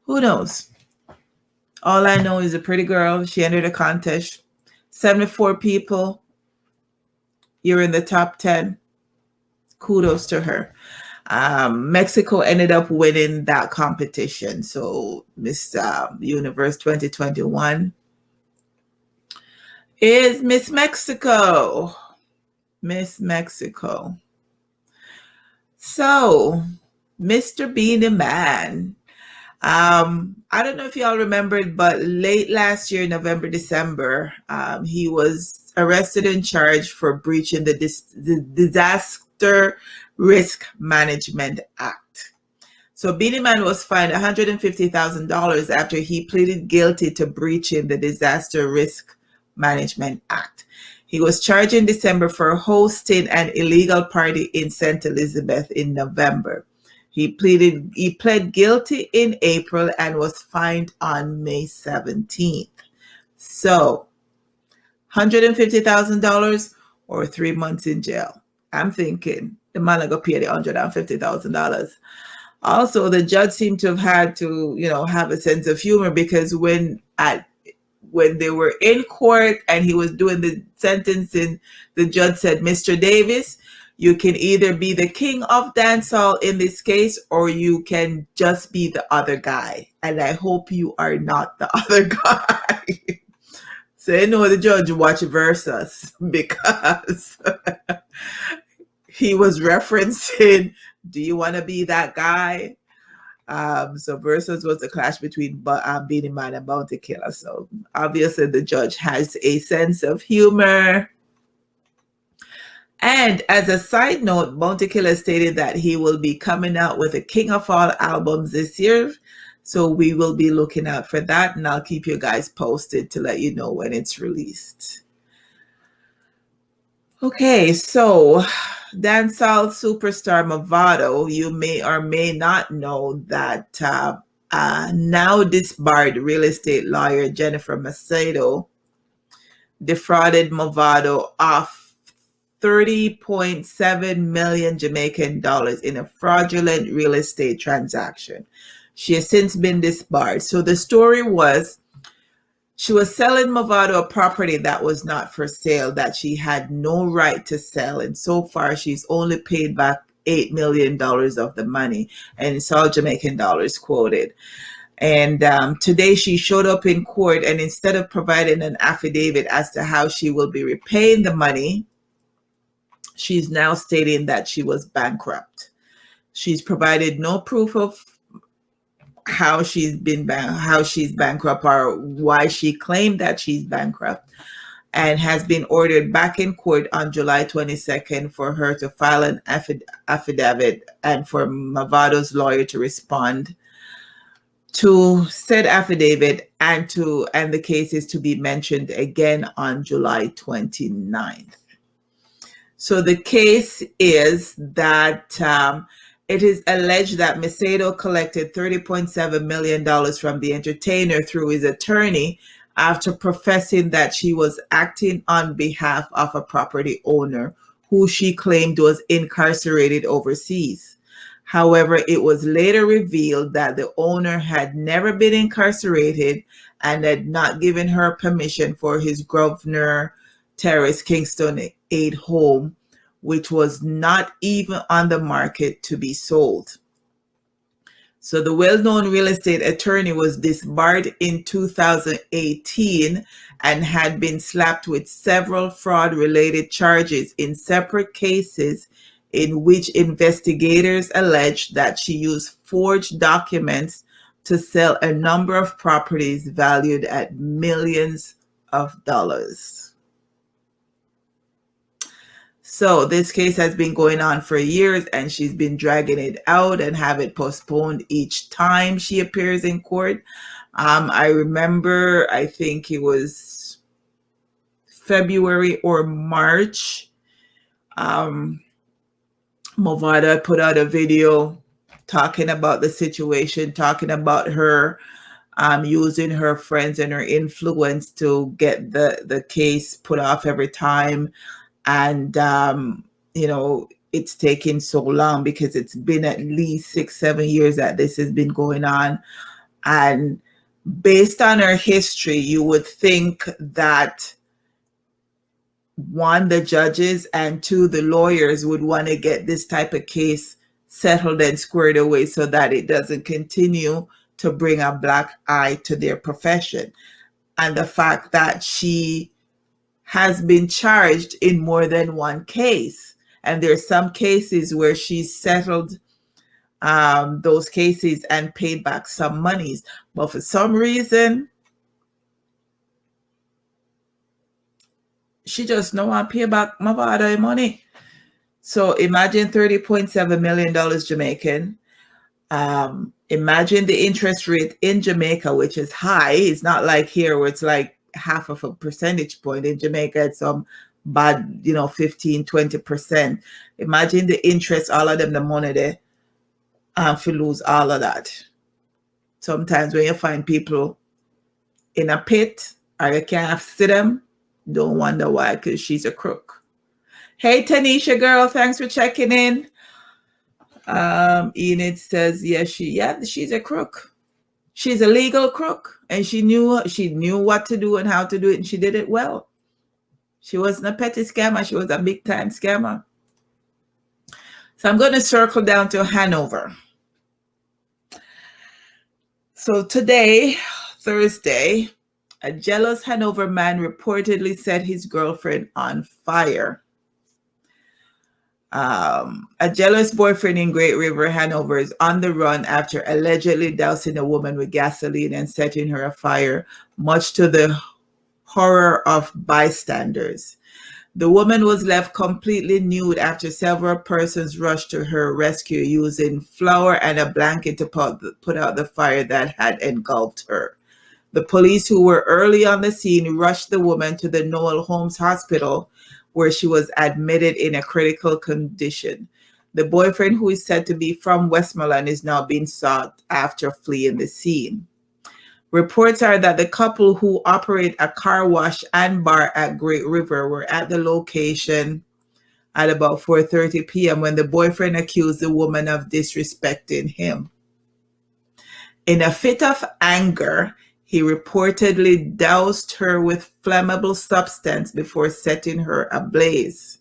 Who knows? All I know is a pretty girl. She entered a contest. 74 people. You're in the top 10. Kudos to her. Mexico ended up winning that competition. So Miss Universe 2021 is Miss Mexico. Miss Mexico. So Mr. Beanie Man. I don't know if y'all remembered, but late last year, November, December, he was arrested and charged for breaching the Disaster Risk Management Act. So Beanie Man was fined $150,000 after he pleaded guilty to breaching the Disaster Risk Management Act. He was charged in December for hosting an illegal party in St. Elizabeth in November. He pled guilty in April and was fined on May 17th. So $150,000 or 3 months in jail. I'm thinking the man is going to pay the $150,000. Also, the judge seemed to have had to, have a sense of humor, because when they were in court and he was doing the sentencing, the judge said, Mr. Davis, You can either be the king of dancehall in this case, or you can just be the other guy. And I hope you are not the other guy. So you know the judge watch Versus because he was referencing, do you want to be that guy? So Versus was the clash between Beenie Man and Bounty Killer. So obviously the judge has a sense of humor. And as a side note, Bounty Killer stated that he will be coming out with a King of All albums this year. So we will be looking out for that, and I'll keep you guys posted to let you know when it's released. Okay, so dancehall superstar Mavado, you may or may not know that now disbarred real estate lawyer Jennifer Macedo defrauded Mavado of 30.7 million Jamaican dollars in a fraudulent real estate transaction. She has since been disbarred. So the story was, she was selling Mavado a property that was not for sale, that she had no right to sell. And so far, she's only paid back $8 million of the money. And it's all Jamaican dollars quoted. And today she showed up in court, and instead of providing an affidavit as to how she will be repaying the money, she's now stating that she was bankrupt. She's provided no proof of how she's bankrupt or why she claimed that she's bankrupt, and has been ordered back in court on July 22nd for her to file an affidavit and for Mavado's lawyer to respond to said affidavit, and the case is to be mentioned again on July 29th. So the case is that it is alleged that Macedo collected $30.7 million from the entertainer through his attorney after professing that she was acting on behalf of a property owner who she claimed was incarcerated overseas. However, it was later revealed that the owner had never been incarcerated and had not given her permission for his Grosvenor Terrace, Kingston 8 home, which was not even on the market to be sold. So the well-known real estate attorney was disbarred in 2018 and had been slapped with several fraud-related charges in separate cases in which investigators alleged that she used forged documents to sell a number of properties valued at millions of dollars. So this case has been going on for years, and she's been dragging it out and have it postponed each time she appears in court. I remember, I think it was February or March, Mavada put out a video talking about the situation, talking about her using her friends and her influence to get the case put off every time. And, it's taken so long because it's been at least 6-7 years that this has been going on. And based on her history, you would think that, one, the judges, and two, the lawyers would want to get this type of case settled and squared away so that it doesn't continue to bring a black eye to their profession. And the fact that she has been charged in more than one case. And there's some cases where she's settled those cases and paid back some monies. But for some reason, she just don't want to pay back Mavada money. So imagine $30.7 million Jamaican. Imagine the interest rate in Jamaica, which is high. It's not like here where it's like half of a percentage point. In Jamaica, it's some bad, 15-20%. Imagine the interest, all of them, the money there, if you lose all of that. Sometimes when you find people in a pit or you can't see them, don't wonder why, because she's a crook. Hey, Tanisha girl, thanks for checking in. Enid says, she's a crook. She's a legal crook, and she knew what to do and how to do it, and she did it well. She wasn't a petty scammer. She was a big time scammer. So I'm going to circle down to Hanover. So today, Thursday, a jealous Hanover man reportedly set his girlfriend on fire. A jealous boyfriend in Great River, Hanover, is on the run after allegedly dousing a woman with gasoline and setting her afire, much to the horror of bystanders. The woman was left completely nude after several persons rushed to her rescue using flour and a blanket to put out the fire that had engulfed her. The police, who were early on the scene, rushed the woman to the Noel Holmes Hospital, where she was admitted in a critical condition. The boyfriend, who is said to be from Westmoreland, is now being sought after fleeing the scene. Reports are that the couple, who operate a car wash and bar at Great River, were at the location at about 4:30 p.m. when the boyfriend accused the woman of disrespecting him. In a fit of anger, he reportedly doused her with flammable substance before setting her ablaze.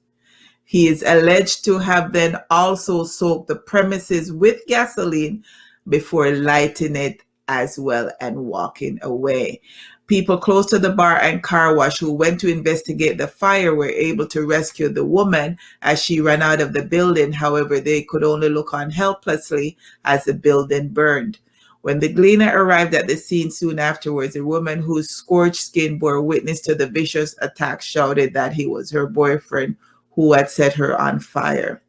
He is alleged to have then also soaked the premises with gasoline before lighting it as well and walking away. People close to the bar and car wash who went to investigate the fire were able to rescue the woman as she ran out of the building. However, they could only look on helplessly as the building burned. When the cleaner arrived at the scene soon afterwards, a woman whose scorched skin bore witness to the vicious attack shouted that he was her boyfriend who had set her on fire.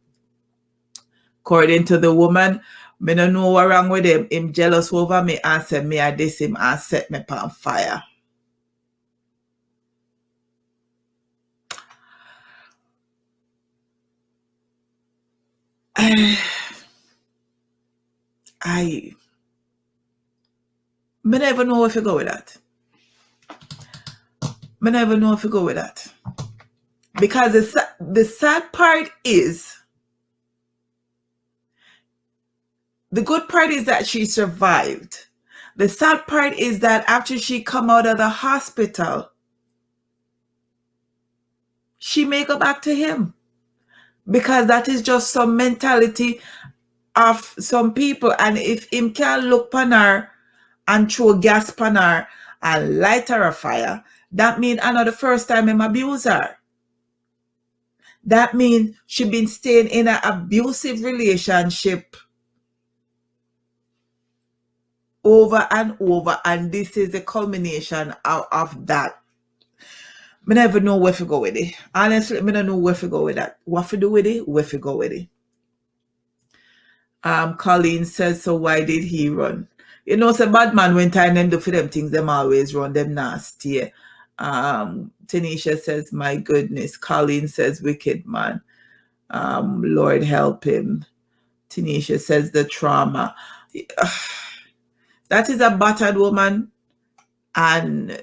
According to the woman, "Me no know what wrong with him. Him jealous over me and said me I diss him and set me on fire." I never know if you go with that. Me never know if you go with that. Because the sad part is, the good part is that she survived. The sad part is that after she come out of the hospital, she may go back to him. Because that is just some mentality of some people. And if him can look upon her and throw gas upon her and light her a fire, that means another first time him abuse her. That means she been staying in an abusive relationship over and over, and this is the culmination of that. I never know where to go with it. Honestly, I don't know where to go with that. What to do with it? Where to go with it? Colleen says, so why did he run? You know, it's a bad man when time them do for them things, them always run, them nasty. Tanisha says, my goodness. Colleen says, wicked man. Lord help him. Tanisha says, the trauma. That is a battered woman. And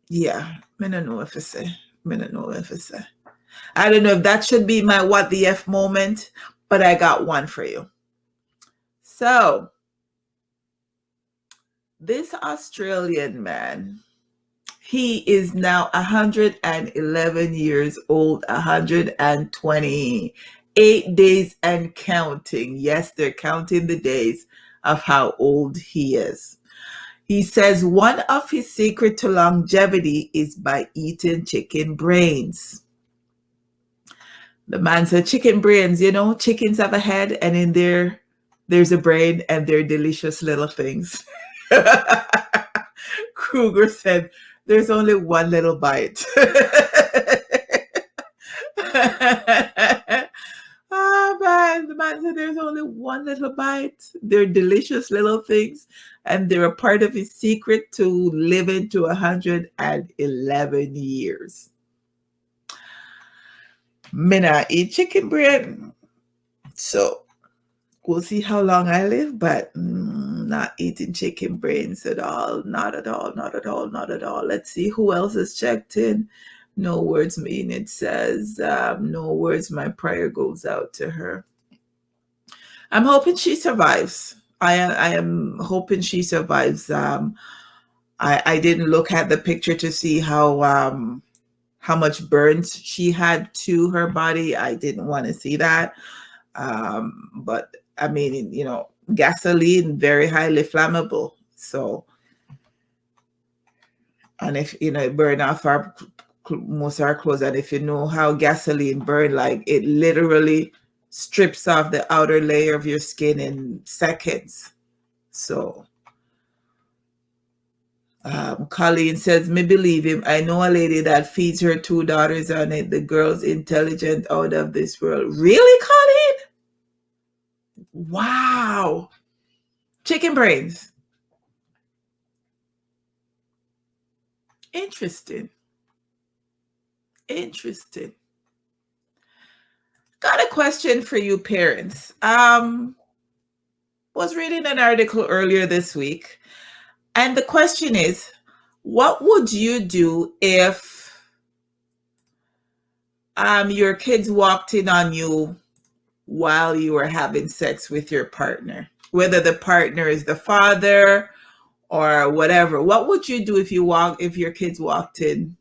yeah, I don't know what to say. I don't know what to say. I don't know if that should be my what the F moment, but I got one for you. So, this Australian man, he is now 111 years old, 128 days and counting. Yes, they're counting the days of how old he is. He says one of his secret to longevity is by eating chicken brains. The man said, chicken brains, you know, chickens have a head and in there, there's a brain and they're delicious little things. Kruger said, there's only one little bite. Oh man, the man said there's only one little bite. They're delicious little things, and they're a part of his secret to living to 111 years. Me not eat chicken brain, so we'll see how long I live, but not eating chicken brains at all. Not at all, not at all, not at all. Let's see who else has checked in. No words mean, it says, no words, my prayer goes out to her. I'm hoping she survives. I am hoping she survives. I didn't look at the picture to see how how much burns she had to her body. I didn't want to see that. But I mean, gasoline, very highly flammable. So, and if, it burned off most of our clothes, and if you know how gasoline burn, like it literally strips off the outer layer of your skin in seconds. So, Colleen says, me believe him. I know a lady that feeds her 2 daughters on it. The girl's intelligent out of this world. Really, Colleen? Wow. Chicken brains. Interesting. Got a question for you parents. Was reading an article earlier this week, and the question is, what would you do if your kids walked in on you while you were having sex with your partner, whether the partner is the father or whatever? What would you do if your kids walked in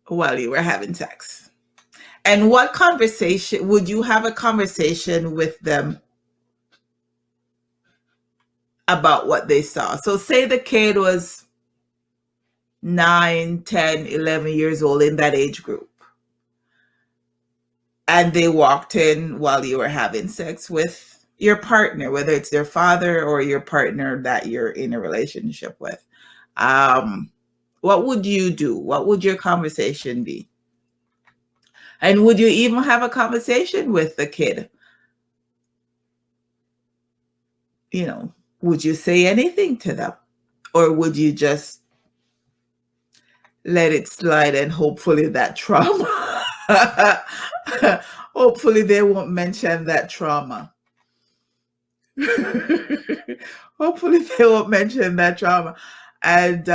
while you were having sex? And what conversation would you have a conversation with them about what they saw? So say the kid was 9, 10, 11 years old, in that age group, and they walked in while you were having sex with your partner, whether it's their father or your partner that you're in a relationship with. What would you do? What would your conversation be? And would you even have a conversation with the kid? Would you say anything to them? Or would you just let it slide and hopefully that trauma, hopefully they won't mention that trauma. Hopefully they won't mention that trauma. And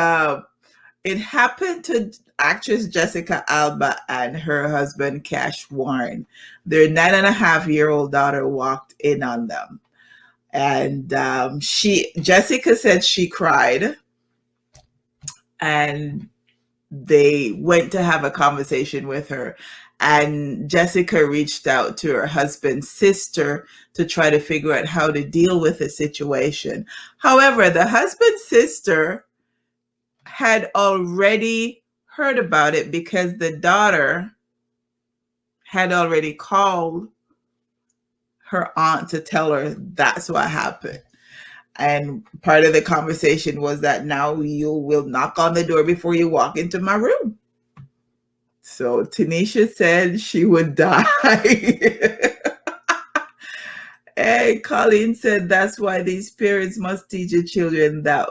it happened to actress Jessica Alba and her husband Cash Warren. Their 9.5-year-old daughter walked in on them, and Jessica said she cried, and they went to have a conversation with her, and Jessica reached out to her husband's sister to try to figure out how to deal with the situation. However, the husband's sister had already heard about it because the daughter had already called her aunt to tell her that's what happened. And part of the conversation was that now you will knock on the door before you walk into my room. So Tanisha said she would die. And Colleen said that's why these parents must teach the children that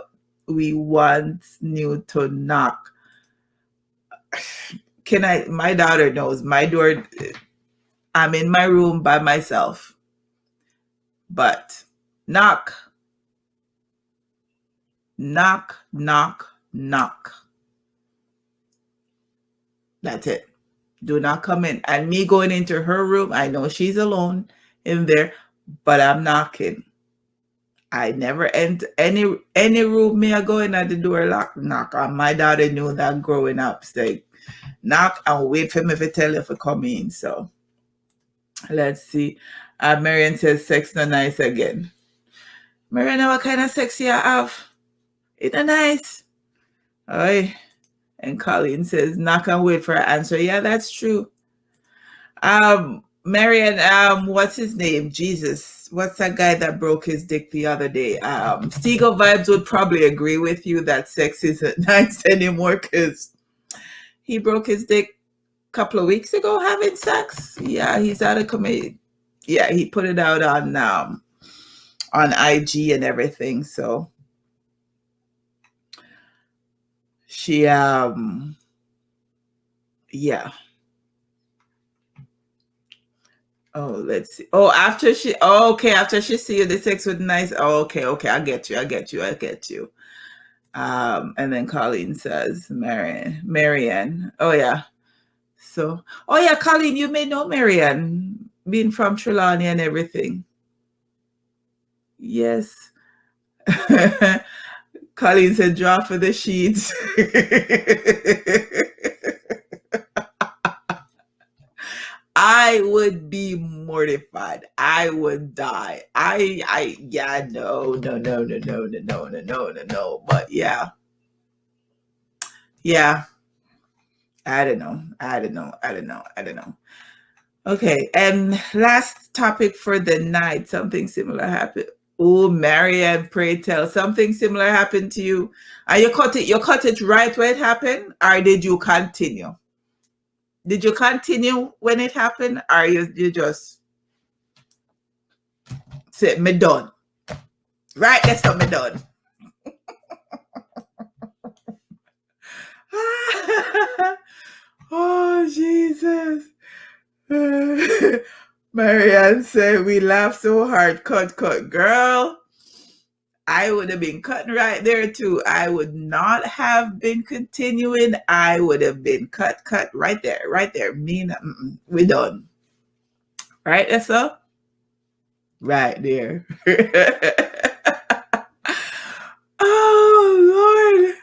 we once knew to knock. My daughter knows my door. I'm in my room by myself, but knock, knock, knock, knock. That's it. Do not come in. And me going into her room, I know she's alone in there, but I'm knocking. I never enter any room me I go in at the door knock. And my daughter knew that growing up. Say knock and wait for me to tell you to come in. So let's see. Marian says sex not nice again. Marian, what kind of sex you have? It's not nice. Aye. And Colleen says knock and wait for an answer. Yeah, that's true. Marian, what's his name? Jesus. What's that guy that broke his dick the other day? Stigo Vibes would probably agree with you that sex isn't nice anymore because he broke his dick a couple of weeks ago having sex. Yeah, he's out of committee. Yeah, he put it out on IG and everything. So she yeah. Oh, let's see. Oh, after she see you, the sex was nice. Oh, okay. I get you. And then Colleen says, Marianne. Oh yeah. So, oh yeah, Colleen, you may know Marianne, being from Trelawney and everything. Yes. Colleen said, draw for the sheets. I would be mortified. I would die. Yeah, no. But yeah. I don't know. Okay, and last topic for the night. Something similar happened. Oh, Marianne, pray tell. Something similar happened to you. And you cut it. You cut it right where it happened, or did you continue? Did you continue when it happened, or you just said me done? Right, that's not me done. Oh Jesus. Marianne said we laughed so hard, cut, girl. I would have been cutting right there too. I would not have been continuing. I would have been cut right there. Me, we done. Right, Essa? Right there. Oh Lord.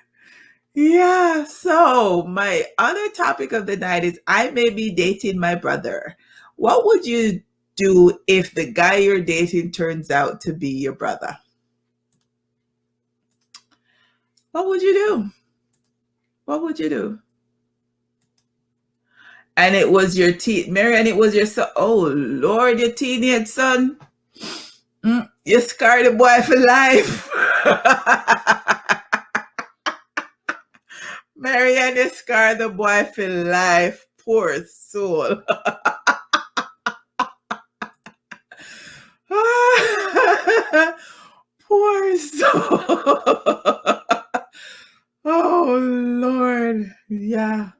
Yeah. So my other topic of the night is I may be dating my brother. What would you do if the guy you're dating turns out to be your brother? What would you do? What would you do? And it was your Mary, and it was your son. Oh Lord, your teenage son. You scarred the boy for life. Marianne, you scarred the boy for life. Poor soul. Poor soul. Oh Lord. Yeah.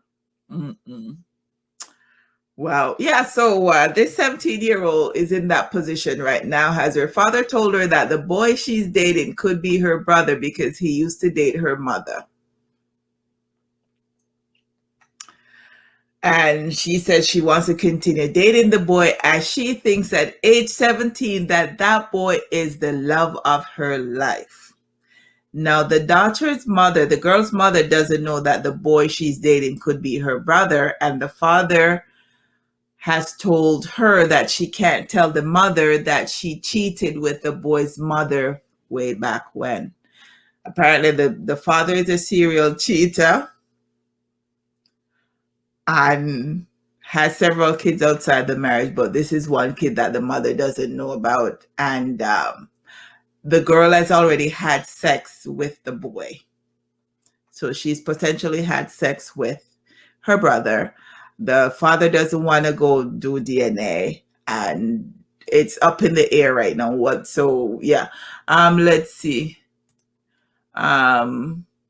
Wow. Yeah. So this 17-year-old is in that position right now. Has her father told her that the boy she's dating could be her brother because he used to date her mother. And she says she wants to continue dating the boy as she thinks at age 17 that boy is the love of her life. Now, the girl's mother doesn't know that the boy she's dating could be her brother. And the father has told her that she can't tell the mother that she cheated with the boy's mother way back when. Apparently, the father is a serial cheater and has several kids outside the marriage, but this is one kid that the mother doesn't know about. And the girl has already had sex with the boy. So she's potentially had sex with her brother. The father doesn't want to go do DNA, and it's up in the air right now. Let's see.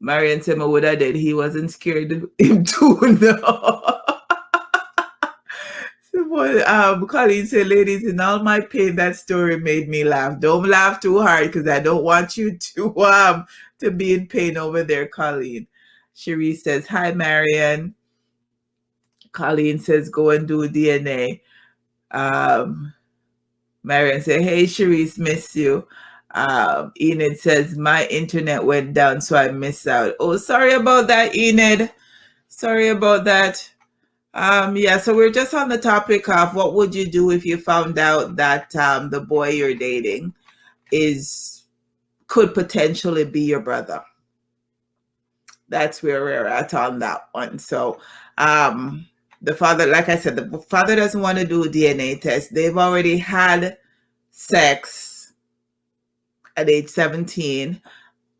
Marion said my would have did. He wasn't scared him too. No. Colleen said, ladies, in all my pain, that story made me laugh. Don't laugh too hard because I don't want you to be in pain over there, Colleen. Cherie says, hi, Marion. Colleen says, go and do DNA. Marion said, hey, Cherise, miss you. Enid says, my internet went down, so I missed out. Oh, sorry about that, Enid. Sorry about that. So we're just on the topic of what would you do if you found out that the boy you're dating could potentially be your brother. That's where we're at on that one. So the father, like I said, the father doesn't want to do a DNA test. They've already had sex at age 17.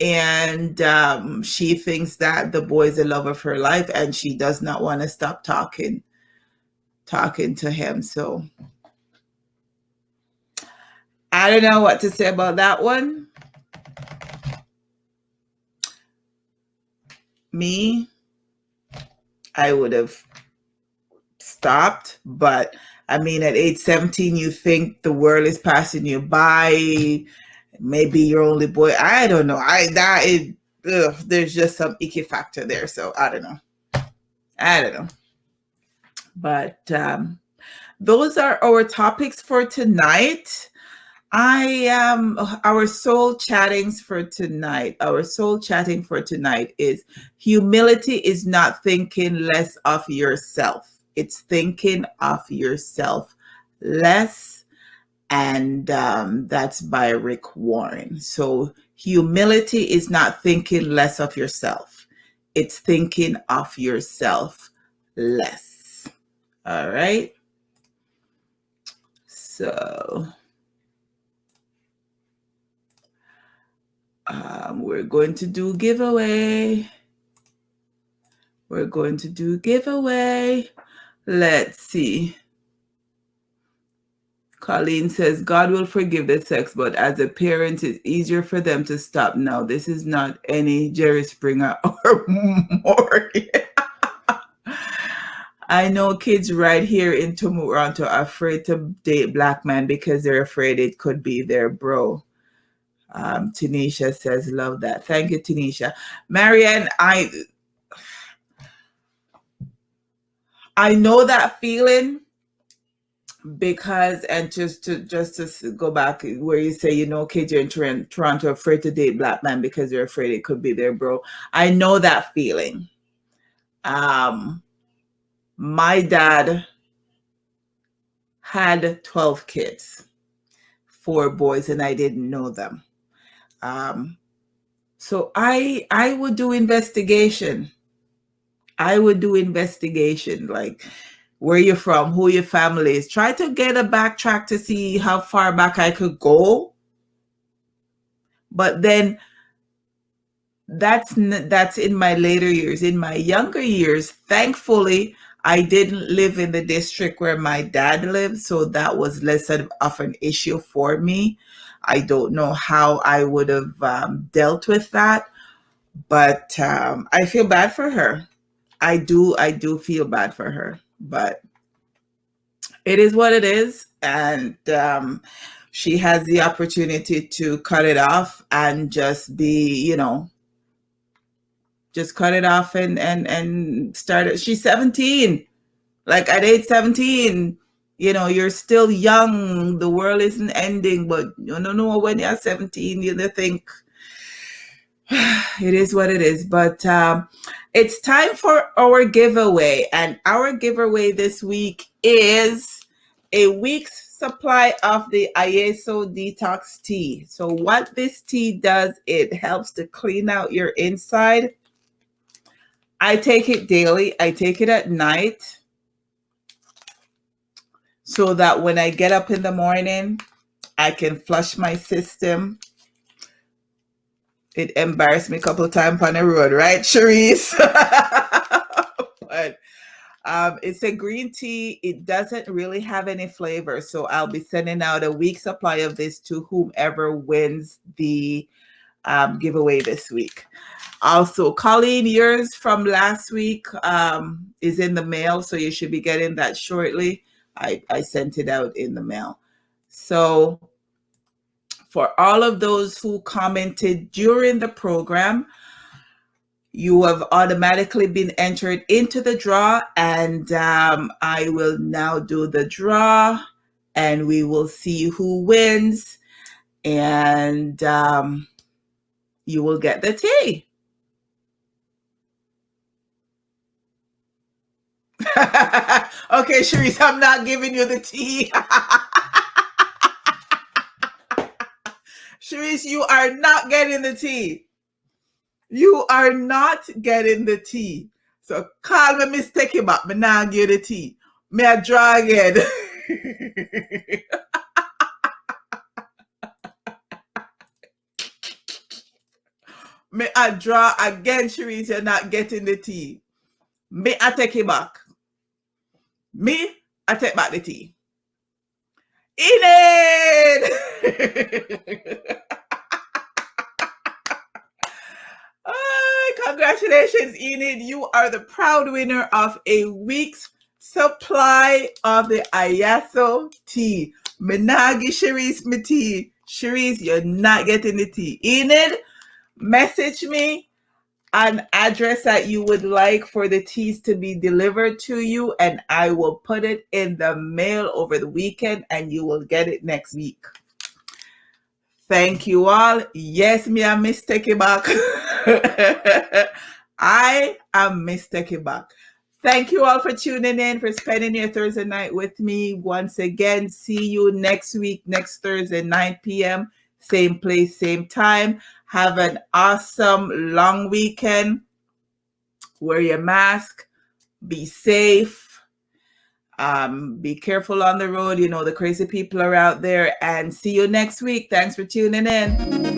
And she thinks that the boy is the love of her life, and she does not want to stop talking to him. So I don't know what to say about that one. Me, I would have stopped, but I mean, at age 17, you think the world is passing you by. Maybe your only boy. I don't know. There's just some icky factor there. So I don't know. But those are our topics for tonight. I am our soul chattings for tonight. Our soul chatting for tonight is humility is not thinking less of yourself. It's thinking of yourself less. And that's by Rick Warren. So humility is not thinking less of yourself. It's thinking of yourself less. All right. So we're going to do giveaway. We're going to do giveaway. Let's see. Colleen says, God will forgive the sex, but as a parent, it's easier for them to stop now. This is not any Jerry Springer or Maury. I know kids right here in Toronto are afraid to date black men because they're afraid it could be their bro. Tanisha says, love that. Thank you, Tanisha. Marianne, I know that feeling because, and just to go back where you say, you know, kids are in Toronto afraid to date black men because they're afraid it could be their bro. I know that feeling. My dad had 12 kids, 4 boys, and I didn't know them. So I would do investigation. Like where you're from, who your family is. Try to get a backtrack to see how far back I could go. But then that's in my later years. In my younger years, thankfully, I didn't live in the district where my dad lived, so that was less of an issue for me. I don't know how I would have dealt with that, but I feel bad for her. I do feel bad for her, but it is what it is, and she has the opportunity to cut it off and just be, you know, just cut it off and start it. She's 17. Like at age 17, you know, you're still young. The world isn't ending, but you don't know when you're 17, you think it is what it is. But it's time for our giveaway. And our giveaway this week is a week's supply of the ISO Detox tea. So what this tea does, it helps to clean out your inside. I take it daily. I take it at night so that when I get up in the morning, I can flush my system. It embarrassed me a couple of times on the road, right, Cherise? But it's a green tea. It doesn't really have any flavor. So I'll be sending out a week's supply of this to whomever wins the giveaway this week. Also, Colleen, yours from last week is in the mail, so you should be getting that shortly. I sent it out in the mail. So for all of those who commented during the program, you have automatically been entered into the draw, and I will now do the draw, and we will see who wins, and you will get the tea. Okay, Sharice, I'm not giving you the tea. Sharice, you are not getting the tea. You are not getting the tea. So call me mistake him up. Me now give you the tea. Me a draw again. Me a draw again, Sharice. You're not getting the tea. Me I take it back. Me I take back the tea. Enid! Congratulations, Enid. You are the proud winner of a week's supply of the Ayaso tea. Menagi Sharice me tea. Sharice, you're not getting the tea. Enid, message me an address that you would like for the teas to be delivered to you, and I will put it in the mail over the weekend, and you will get it next week. Thank you all. Yes, me I mistake it back. I am mistake back. Thank you all for tuning in, for spending your Thursday night with me. Once again, see you next week, next Thursday, 9 p.m. Same place, same time. Have an awesome long weekend. Wear your mask. Be safe. Be careful on the road. You know, the crazy people are out there. And see you next week. Thanks for tuning in.